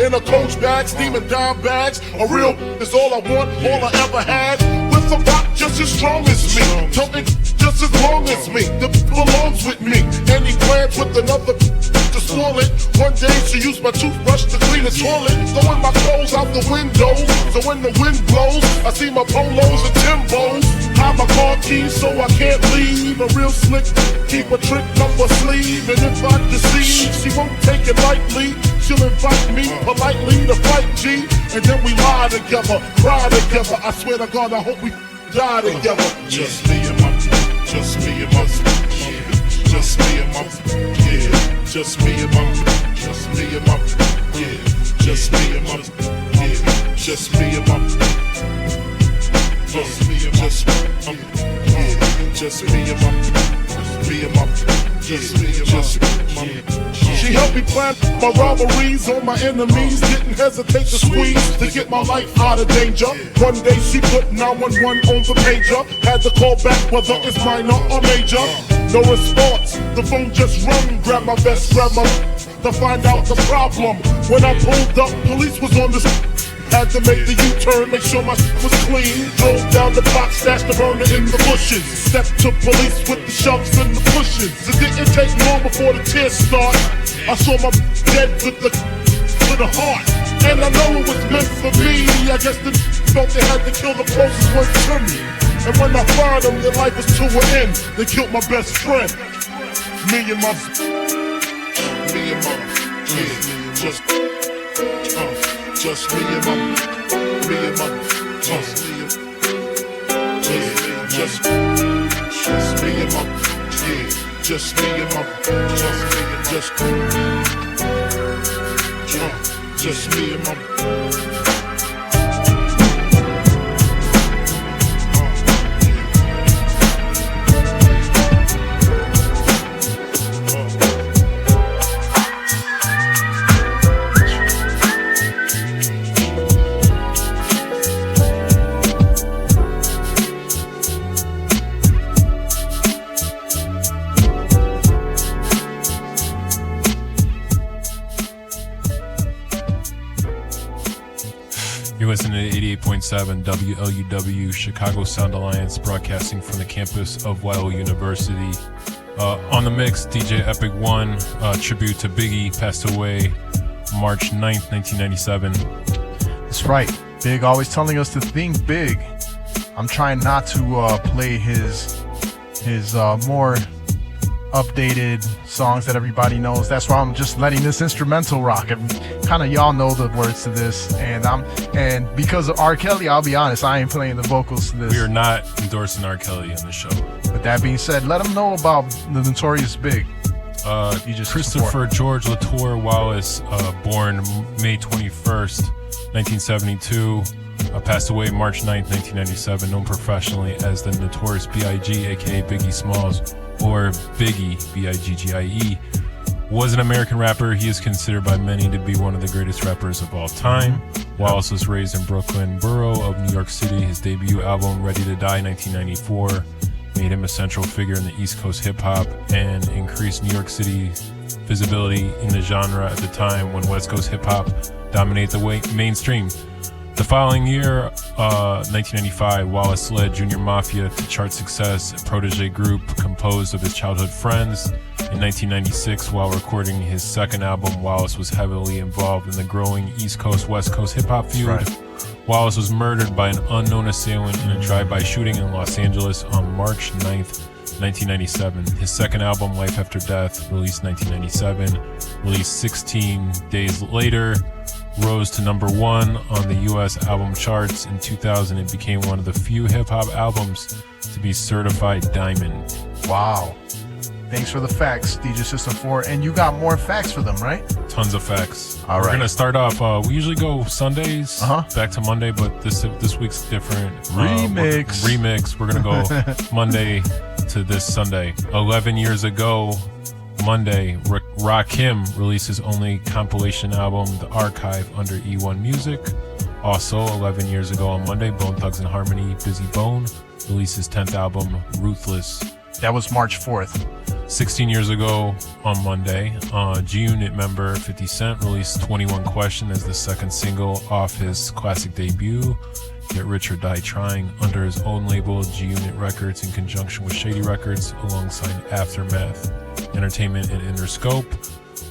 in a coach bag, steaming dime bags. A real is all I want, all I ever had. With a rock just as strong as me, something just as long as me, that belongs with me. Any plans with another to spoil it? One day she used my toothbrush to clean the toilet, throwing my clothes out the window. So when the wind blows, I see my polos and Timbos. Hide my car keys so I can't leave. A real slick, keep a trick up her sleeve. And if I deceive, she won't take it lightly. She'll invite me politely to fight G. And then we lie together, cry together. I swear to God, I hope we die together. Just me and my, just me and my, just me and my, yeah. Just me and my, just me and my, yeah. Just me and my, yeah. Just me and my. Just me and my, yeah. Just me and my, just me and my. She helped me plan my robberies on my enemies. Didn't hesitate to squeeze to get my life out of danger. One day she put 911 on the pager. Had to call back whether it's minor or major. No response, the phone just rung. Grab my vest, grab my to find out the problem. When I pulled up, police was on the. Had to make the U-turn, make sure my shit was clean. Drove down the block, stashed the burner in the bushes. Stepped to police with the shoves and the pushes. It didn't take long before the tears start. I saw my dead with the heart. And I know it was meant for me. I guess the felt they had to kill the closest one to me. And when I fired them, their life was to an end. They killed my best friend. Me and my, yeah, just me and my, just me and, yeah, just me and my, yeah, just me and my, just me and my. You're listening to 88.7 WLUW, Chicago Sound Alliance, broadcasting from the campus of Loyola University. On the mix, DJ Epic One, tribute to Biggy, passed away March 9th, 1997. That's right. Big always telling us to think big. I'm trying not to play his more updated songs that everybody knows. That's why I'm just letting this instrumental rock. Kind of y'all know the words to this, and because of R. Kelly, I'll be honest, I ain't playing the vocals to this. We are not endorsing R. Kelly on the show. With that being said, let them know about the Notorious Big. Christopher George Latour Wallace, born May 21st, 1972, passed away March 9th, 1997, known professionally as the Notorious B.I.G., aka Biggie Smalls, or Biggie, B-I-G-G-I-E, was an American rapper. He is considered by many to be one of the greatest rappers of all time. Wallace was raised in Brooklyn borough of New York City. His debut album, Ready to Die, 1994, made him a central figure in the East Coast hip-hop and increased New York City visibility in the genre at the time when West Coast hip-hop dominated the mainstream. The following year, 1995, Wallace led Junior Mafia to chart success, a protege group composed of his childhood friends. In 1996, while recording his second album, Wallace was heavily involved in the growing East Coast-West Coast hip-hop feud. Right. Wallace was murdered by an unknown assailant in a drive-by shooting in Los Angeles on March 9th, 1997. His second album, Life After Death, released 1997, released 16 days later, rose to number 1 on the U.S. album charts. In 2000, it became one of the few hip-hop albums to be certified diamond. Wow. Thanks for the facts, DJ System 4. And you got more facts for them, right? Tons of facts. All right. We're going to start off, we usually go Sundays back to Monday, but this week's different. Remix. We're going to go Monday to this Sunday. 11 years ago, Monday, Rakim released his only compilation album, The Archive, under E1 Music. Also, 11 years ago on Monday, Bone Thugs and Harmony, Busy Bone, released his 10th album, Ruthless. That was March 4th. 16 years ago on Monday, G-Unit member 50 Cent released 21 Question as the second single off his classic debut, Get Rich or Die Trying, under his own label, G-Unit Records, in conjunction with Shady Records, alongside Aftermath Entertainment and Interscope.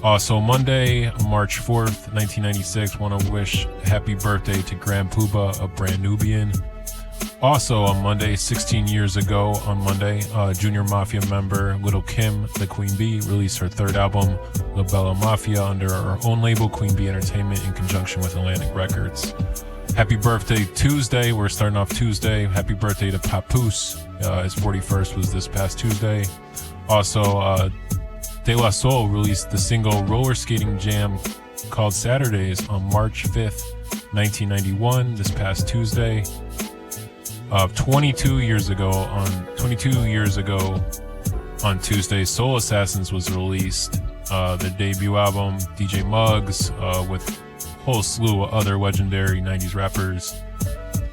Also Monday, March 4th, 1996, want to wish happy birthday to Grand Puba of Brand Nubian. Also on Monday, 16 years ago on Monday, Junior Mafia member Little Kim, the Queen Bee, released her third album, La Bella Mafia, under her own label, Queen Bee Entertainment, in conjunction with Atlantic Records. Happy birthday Tuesday. We're starting off Tuesday. Happy birthday to Papoose. His 41st was this past Tuesday. Also, De La Soul released the single Roller Skating Jam called Saturdays on March 5th, 1991, this past Tuesday. 22 years ago on Tuesday, Soul Assassins was released. Their debut album, DJ Muggs, with a whole slew of other legendary 90s rappers,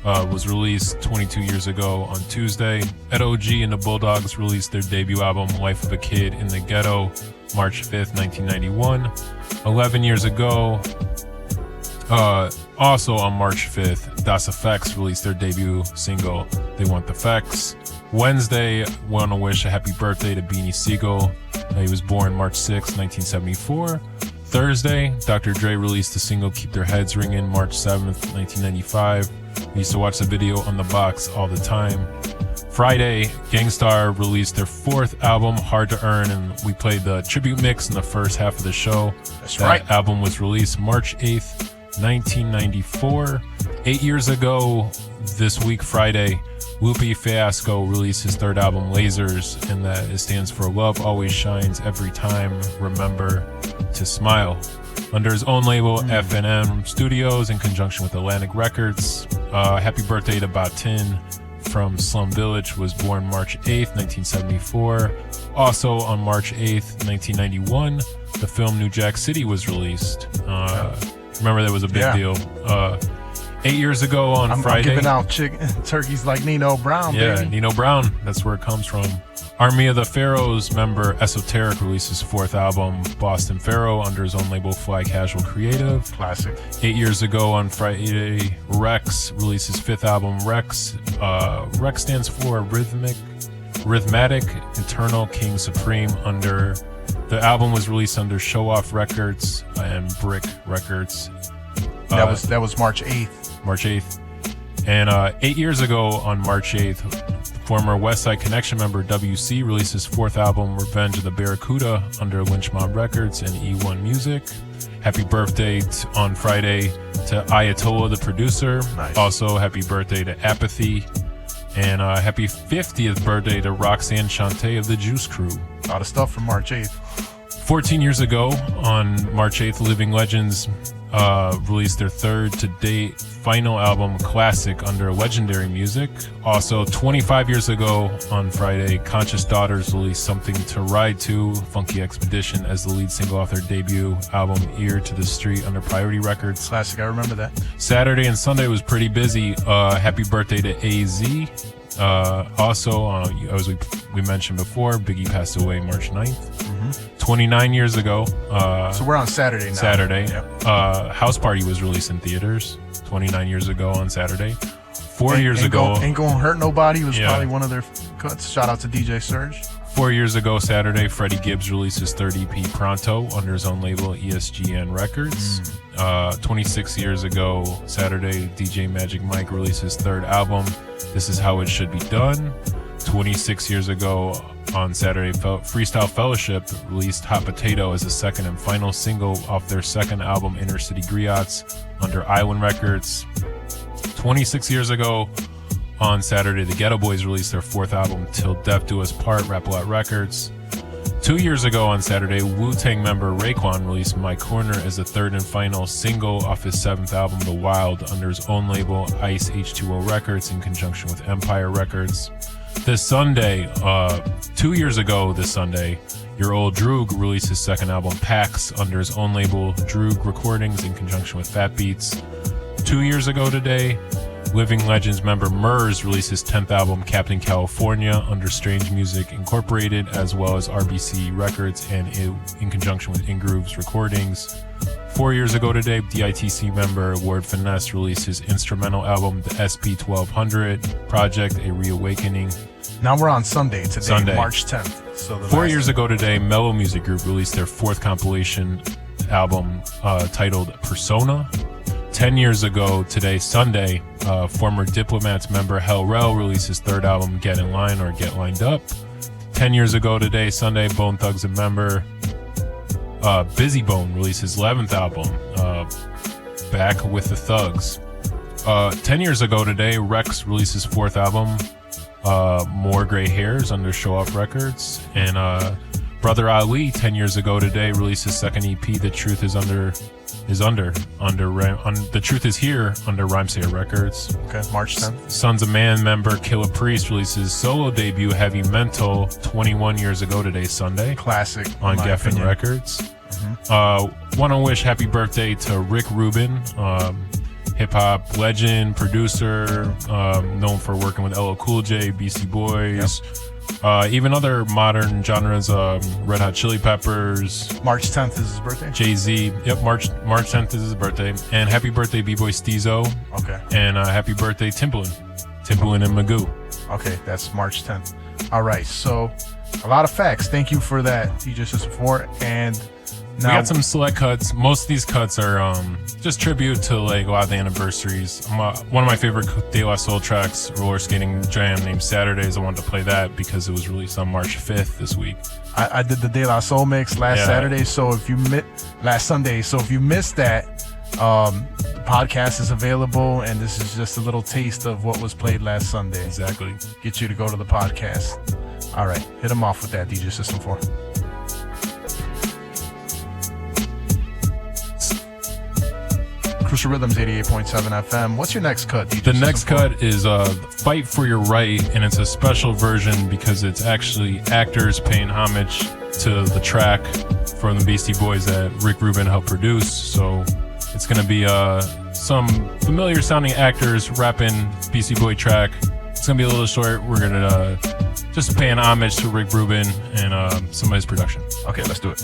was released 22 years ago on Tuesday. Ed OG and the Bulldogs released their debut album, Life of a Kid in the Ghetto, March 5th, 1991. 11 years ago, also on March 5th, Das Effects released their debut single, They Want the Facts. Wednesday, want to wish a happy birthday to Beanie Siegel. He was born March 6, 1974. Thursday, Dr. Dre released the single Keep Their Heads Ringing, March 7th, 1995. We used to watch the video on the box all the time. Friday, Gangstarr released their fourth album, Hard to Earn, and we played the tribute mix in the first half of the show. That's right. That album was released March 8th, 1994. 8 years ago this week, Friday, Lupe Fiasco released his third album, Lasers, and that it stands for Love Always Shines Every Time, Remember to Smile. Under his own label, F&M Studios, in conjunction with Atlantic Records. Happy birthday to Batin from Slum Village, was born March 8th, 1974. Also on March 8th, 1991, the film New Jack City was released. Remember, that was a big deal. 8 years ago on I'm Friday. giving out turkeys like Nino Brown, baby. Nino Brown. That's where it comes from. Army of the Pharaohs member Esoteric releases 4th album, Boston Pharaoh, under his own label Fly Casual Creative. Classic. 8 years ago on Friday, Rex releases 5th album, Rex. Rex stands for Rhythmatic Eternal King Supreme. The album was released under Show Off Records and Brick Records. That was March 8th. March 8th. And 8 years ago on March 8th, former Westside Connection member WC releases 4th album, Revenge of the Barracuda, under Lynch Mob Records and E1 Music. Happy birthday on Friday to Ayatollah, the producer. Nice. Also, happy birthday to Apathy. And happy 50th birthday to Roxanne Shante of the Juice Crew. A lot of stuff from March 8th. 14 years ago, on March 8th, Living Legends released their 3rd to date final album, Classic, under Legendary Music. Also, 25 years ago on Friday, Conscious Daughters released Something to Ride To, Funky Expedition, as the lead single off their debut album, Ear to the Street, under Priority Records. Classic, I remember that. Saturday and Sunday was pretty busy. Happy birthday to AZ. Also, as we mentioned before, Biggy passed away March 9th. 29 years ago. So we're on Saturday now. Saturday. Yep. House Party was released in theaters 29 years ago on Saturday. 4 years ago. Ain't Gonna Hurt Nobody was probably one of their cuts. Shout out to DJ Surge. 4 years ago Saturday, Freddie Gibbs released his 3rd EP, Pronto, under his own label, ESGN Records. 26 years ago Saturday, DJ Magic Mike released his 3rd album, This Is How It Should Be Done. 26 years ago on Saturday, Freestyle Fellowship released Hot Potato as the 2nd and final single off their 2nd album, Inner City Griots, under Island Records. 26 years ago on Saturday, the Ghetto Boys released their 4th album, Till Death Do Us Part, Rap-A-Lot Records. 2 years ago on Saturday, Wu-Tang member Raekwon released My Corner as the 3rd and final single off his 7th album, The Wild, under his own label, Ice H2O Records, in conjunction with Empire Records. This Sunday, 2 years ago this Sunday, Your Old Droog released his 2nd album, Pax, under his own label, Droog Recordings, in conjunction with Fat Beats. 2 years ago today, Living Legends member Murs released his 10th album, Captain California, under Strange Music Incorporated, as well as RBC Records, and in conjunction with Ingrooves Recordings. 4 years ago today, DITC member Lord Finesse released his instrumental album, the SP1200 Project, A Reawakening. Now we're on Sunday today, March 10th. So 4 years ago today, Mellow Music Group released their 4th compilation album titled Persona. 10 years ago today, Sunday, former Diplomats member Hell Rel released his 3rd album, Get In Line or Get Lined Up. 10 years ago today, Sunday, Bone Thugs and member Busy Bone released his 11th album, Back With The Thugs. 10 years ago today, Rex released his 4th album, More Gray Hairs, under Show Off Records. And Brother Ali, 10 years ago today, released his 2nd EP, The Truth Is The Truth Is Here, under Rhymesayer Records. Okay, March 10th. Sons of Man member Killa Priest releases his solo debut, Heavy Mental, 21 years ago today, Sunday. Classic. On Geffen Records. Want to wish happy birthday to Rick Rubin, hip-hop legend, producer, known for working with LL Cool J, Beastie Boys, even other modern genres, Red Hot Chili Peppers. March 10th is his birthday? Jay-Z. Yep, March 10th is his birthday. And happy birthday, B-Boy Steezo. Okay. And happy birthday, Timbaland and Magoo. Okay, that's March 10th. All right, so a lot of facts. Thank you for that, DJ System 4. And now we got some select cuts. Most of these cuts are just tribute to like a lot of the anniversaries. One of my favorite De La Soul tracks, Roller Skating Jam, named Saturdays. I wanted to play that because it was released on March 5th this week. I did the De La Soul mix last Saturday, so if you last Sunday, so if you missed that, the podcast is available, and this is just a little taste of what was played last Sunday. Exactly. Get you to go to the podcast. All right, hit them off with that, DJ System 4. Crucial Rhythms 88.7 FM. What's your next cut, DJ? The next cut is Fight For Your Right, and it's a special version because it's actually actors paying homage to the track from the Beastie Boys that Rick Rubin helped produce. So it's going to be some familiar sounding actors rapping Beastie Boy track. It's gonna be a little short. We're gonna just pay an homage to Rick Rubin and some of his production. Okay, let's do it.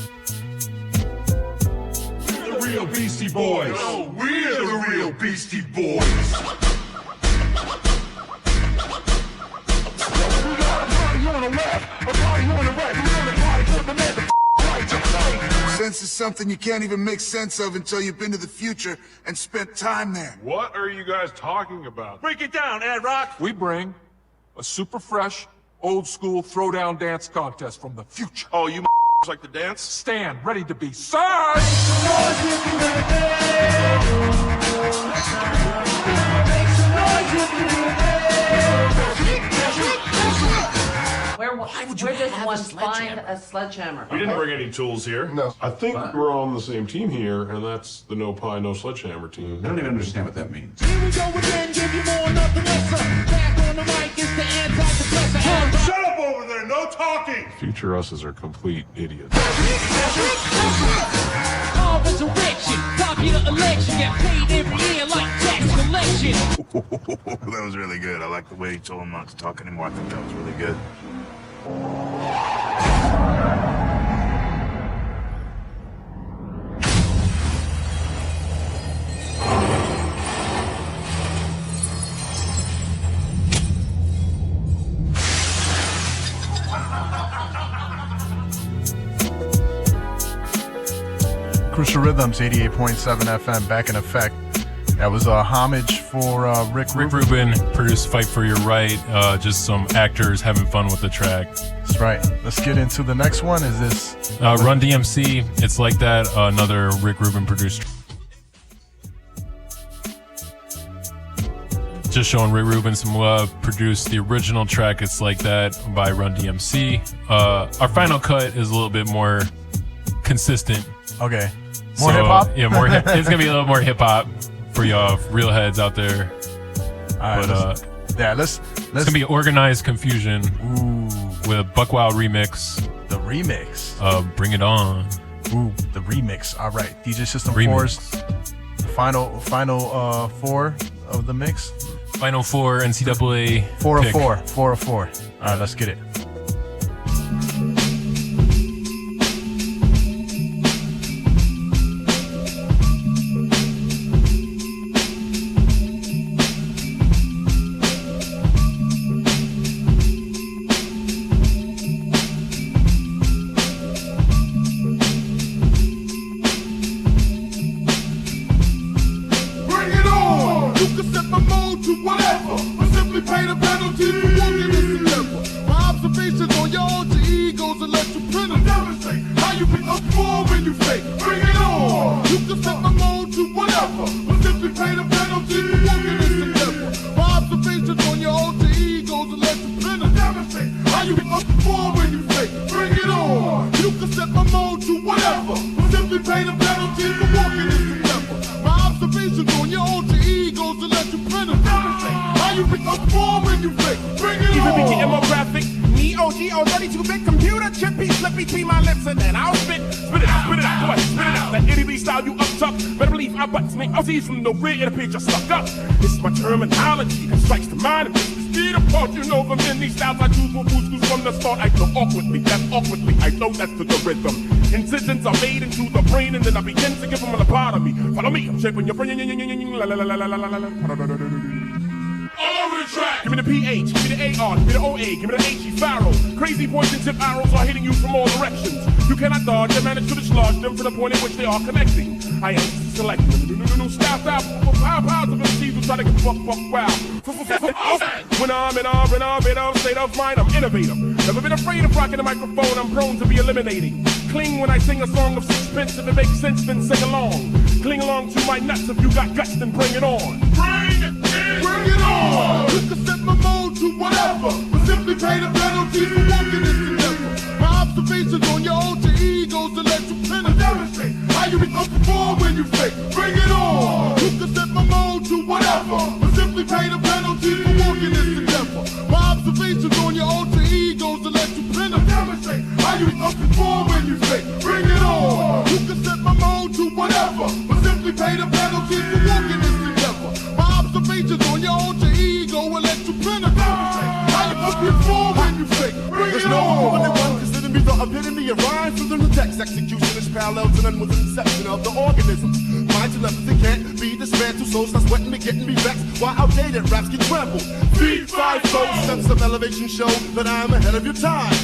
The real Beastie Boys. Oh, we're the real Beastie Boys. Sense is something you can't even make sense of until you've been to the future and spent time there. What are you guys talking about? Break it down, Ad Rock. We bring a super fresh, old school throwdown dance contest from the future. Oh, you like to dance? Stand ready to be served. Where does one find a sledgehammer? We didn't bring any tools here. No. I think we're all on the same team here, and that's the No Pie, No Sledgehammer team. I don't even understand what that means. Here we go again, give you more, nothing lesser. Back on the mic is the antidepressant. Shut up over there, no talking! Future us's are complete idiots. All resurrection, popular election, get paid every year like tax collection. That was really good. I like the way he told him not to talk anymore. I think that was really good. Crucial Rhythms, 88.7 FM, back in effect. That was a homage for Rick Rubin produced Fight for Your Right. Just some actors having fun with the track. That's right. Let's get into the next one. Is this Run DMC? It's Like That. Another Rick Rubin produced. Just showing Rick Rubin some love. Produced the original track It's Like That by Run DMC. Our final cut is a little bit more consistent. Okay. More hip hop? Yeah, more hip. It's gonna be a little more hip hop for y'all real heads out there. All right, But let's it's gonna be Organized Confusion. With a Buck Wild remix. The remix. Bring It On. Ooh, the remix. All right, DJ System Remix. 4's final four of the mix. Final four NCAA. 4 of pick. 4. 4 of 4. All right, let's get it. From the rear, the picture stuck up. It's my terminology that strikes the mind and makes the speed apart. You know the many styles I choose for boost from the start. I flow awkwardly, that's awkwardly. I know that's to the rhythm. Incisions are made into the brain, and then I begin to give them a lobotomy. Follow me, I'm shaping your brain. All over the track. Give me the PH, give me the AR, give me the OA, give me the HE Pharaoh. Crazy poison tip arrows are hitting you from all directions. You cannot dodge, they manage to dislodge them to the point at which they are connecting. I am selecting. Stop, pow, of MCs who try to get fuck, wow. When I'm in a state of mind, I'm innovative. Never been afraid of rocking the microphone, I'm prone to be eliminating. Cling when I sing a song of sixpence, if it makes sense, then sing along. Cling along to my nuts, if you got guts, then bring it on. Bring it on! You can set my mode to whatever, but simply pay the penalty for walking this endeavor. My observations on your alter egos to let you penetrate. Demonstrate how you perform when you fake. Bring it on! You can set my mode to whatever, but simply pay the penalty for walking this endeavor. My observations on your alter egos to let you penetrate. Demonstrate how you perform when you fake. Bring it on! You can set my mode to whatever, but simply pay the penalty for walking this endeavor. Weapons that can't be dismantled. Souls not sweating me, getting me vexed. While outdated raps get trampled. Feet 5 slow steps of elevation show that I'm ahead of your time.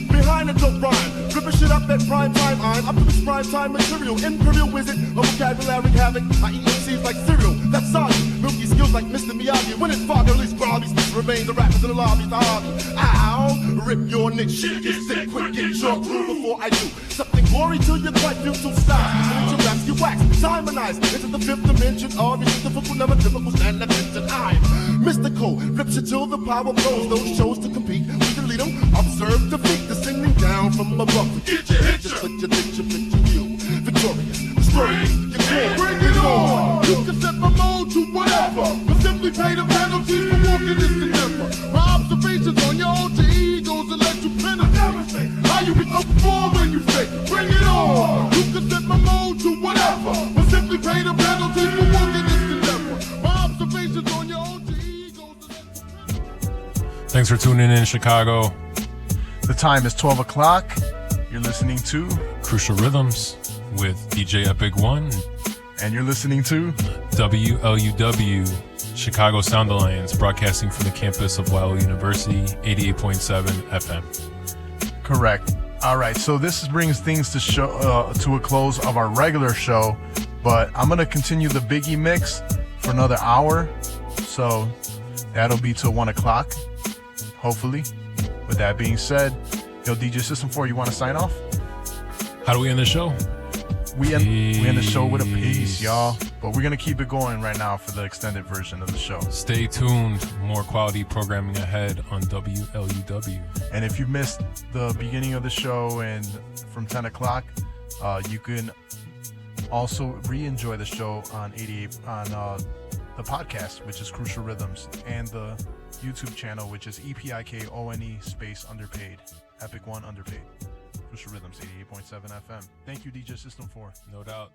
Behind a dope rhyme, ripping shit up at prime time. I'm up to this prime time material. Imperial wizard, a vocabulary havoc. I eat MCs like cereal. That's soggy. Milky skills like Mr. Miyagi. When it's fog, at least groggy. Speech remains the rappers in the lobby. The hobby. Ow, rip your nick. Shit get sick, quick, get your crew before I do. Something glory to your quite futile style. Your raps get waxed, simonized into the 5th dimension. All these difficult, never typical stand attention. I'm mystical, rips you till the power blows. Those shows to compete, we delete them. Observe defeat, descending down from above. Get your hit, just let your picture you. Victorious, destroying your core. Bring it on! You can set my mode to whatever, but simply pay the penalty for walking this endeavor. My observations on your alter egos will let you penetrate. How you perform when you fake? Bring it on! You can set my mode to whatever, but simply pay the penalty for walking this endeavor. My observations on your alter egos will let you penetrate. Thanks for tuning in, Chicago. The time is 12 o'clock. You're listening to Crucial Rhythms with DJ Epic One. And you're listening to WLUW, Chicago Sound Alliance, broadcasting from the campus of Loyola University, 88.7 FM. Correct. All right, so this brings things to a close of our regular show, but I'm going to continue the Biggy mix for another hour. So that'll be till 1 o'clock, hopefully. With that being said, yo, DJ System 4, you want to sign off? How do we end the show? We end the show with a peace, y'all. But we're going to keep it going right now for the extended version of the show. Stay tuned. More quality programming ahead on WLUW. And if you missed the beginning of the show and from 10 o'clock, you can also re-enjoy the show on 88 on the podcast, which is Crucial Rhythms, and the YouTube channel, which is EPIKONE space underpaid. Epic One underpaid. Crucial Rhythms, 88.7 FM. Thank you, DJ System 4. No doubt.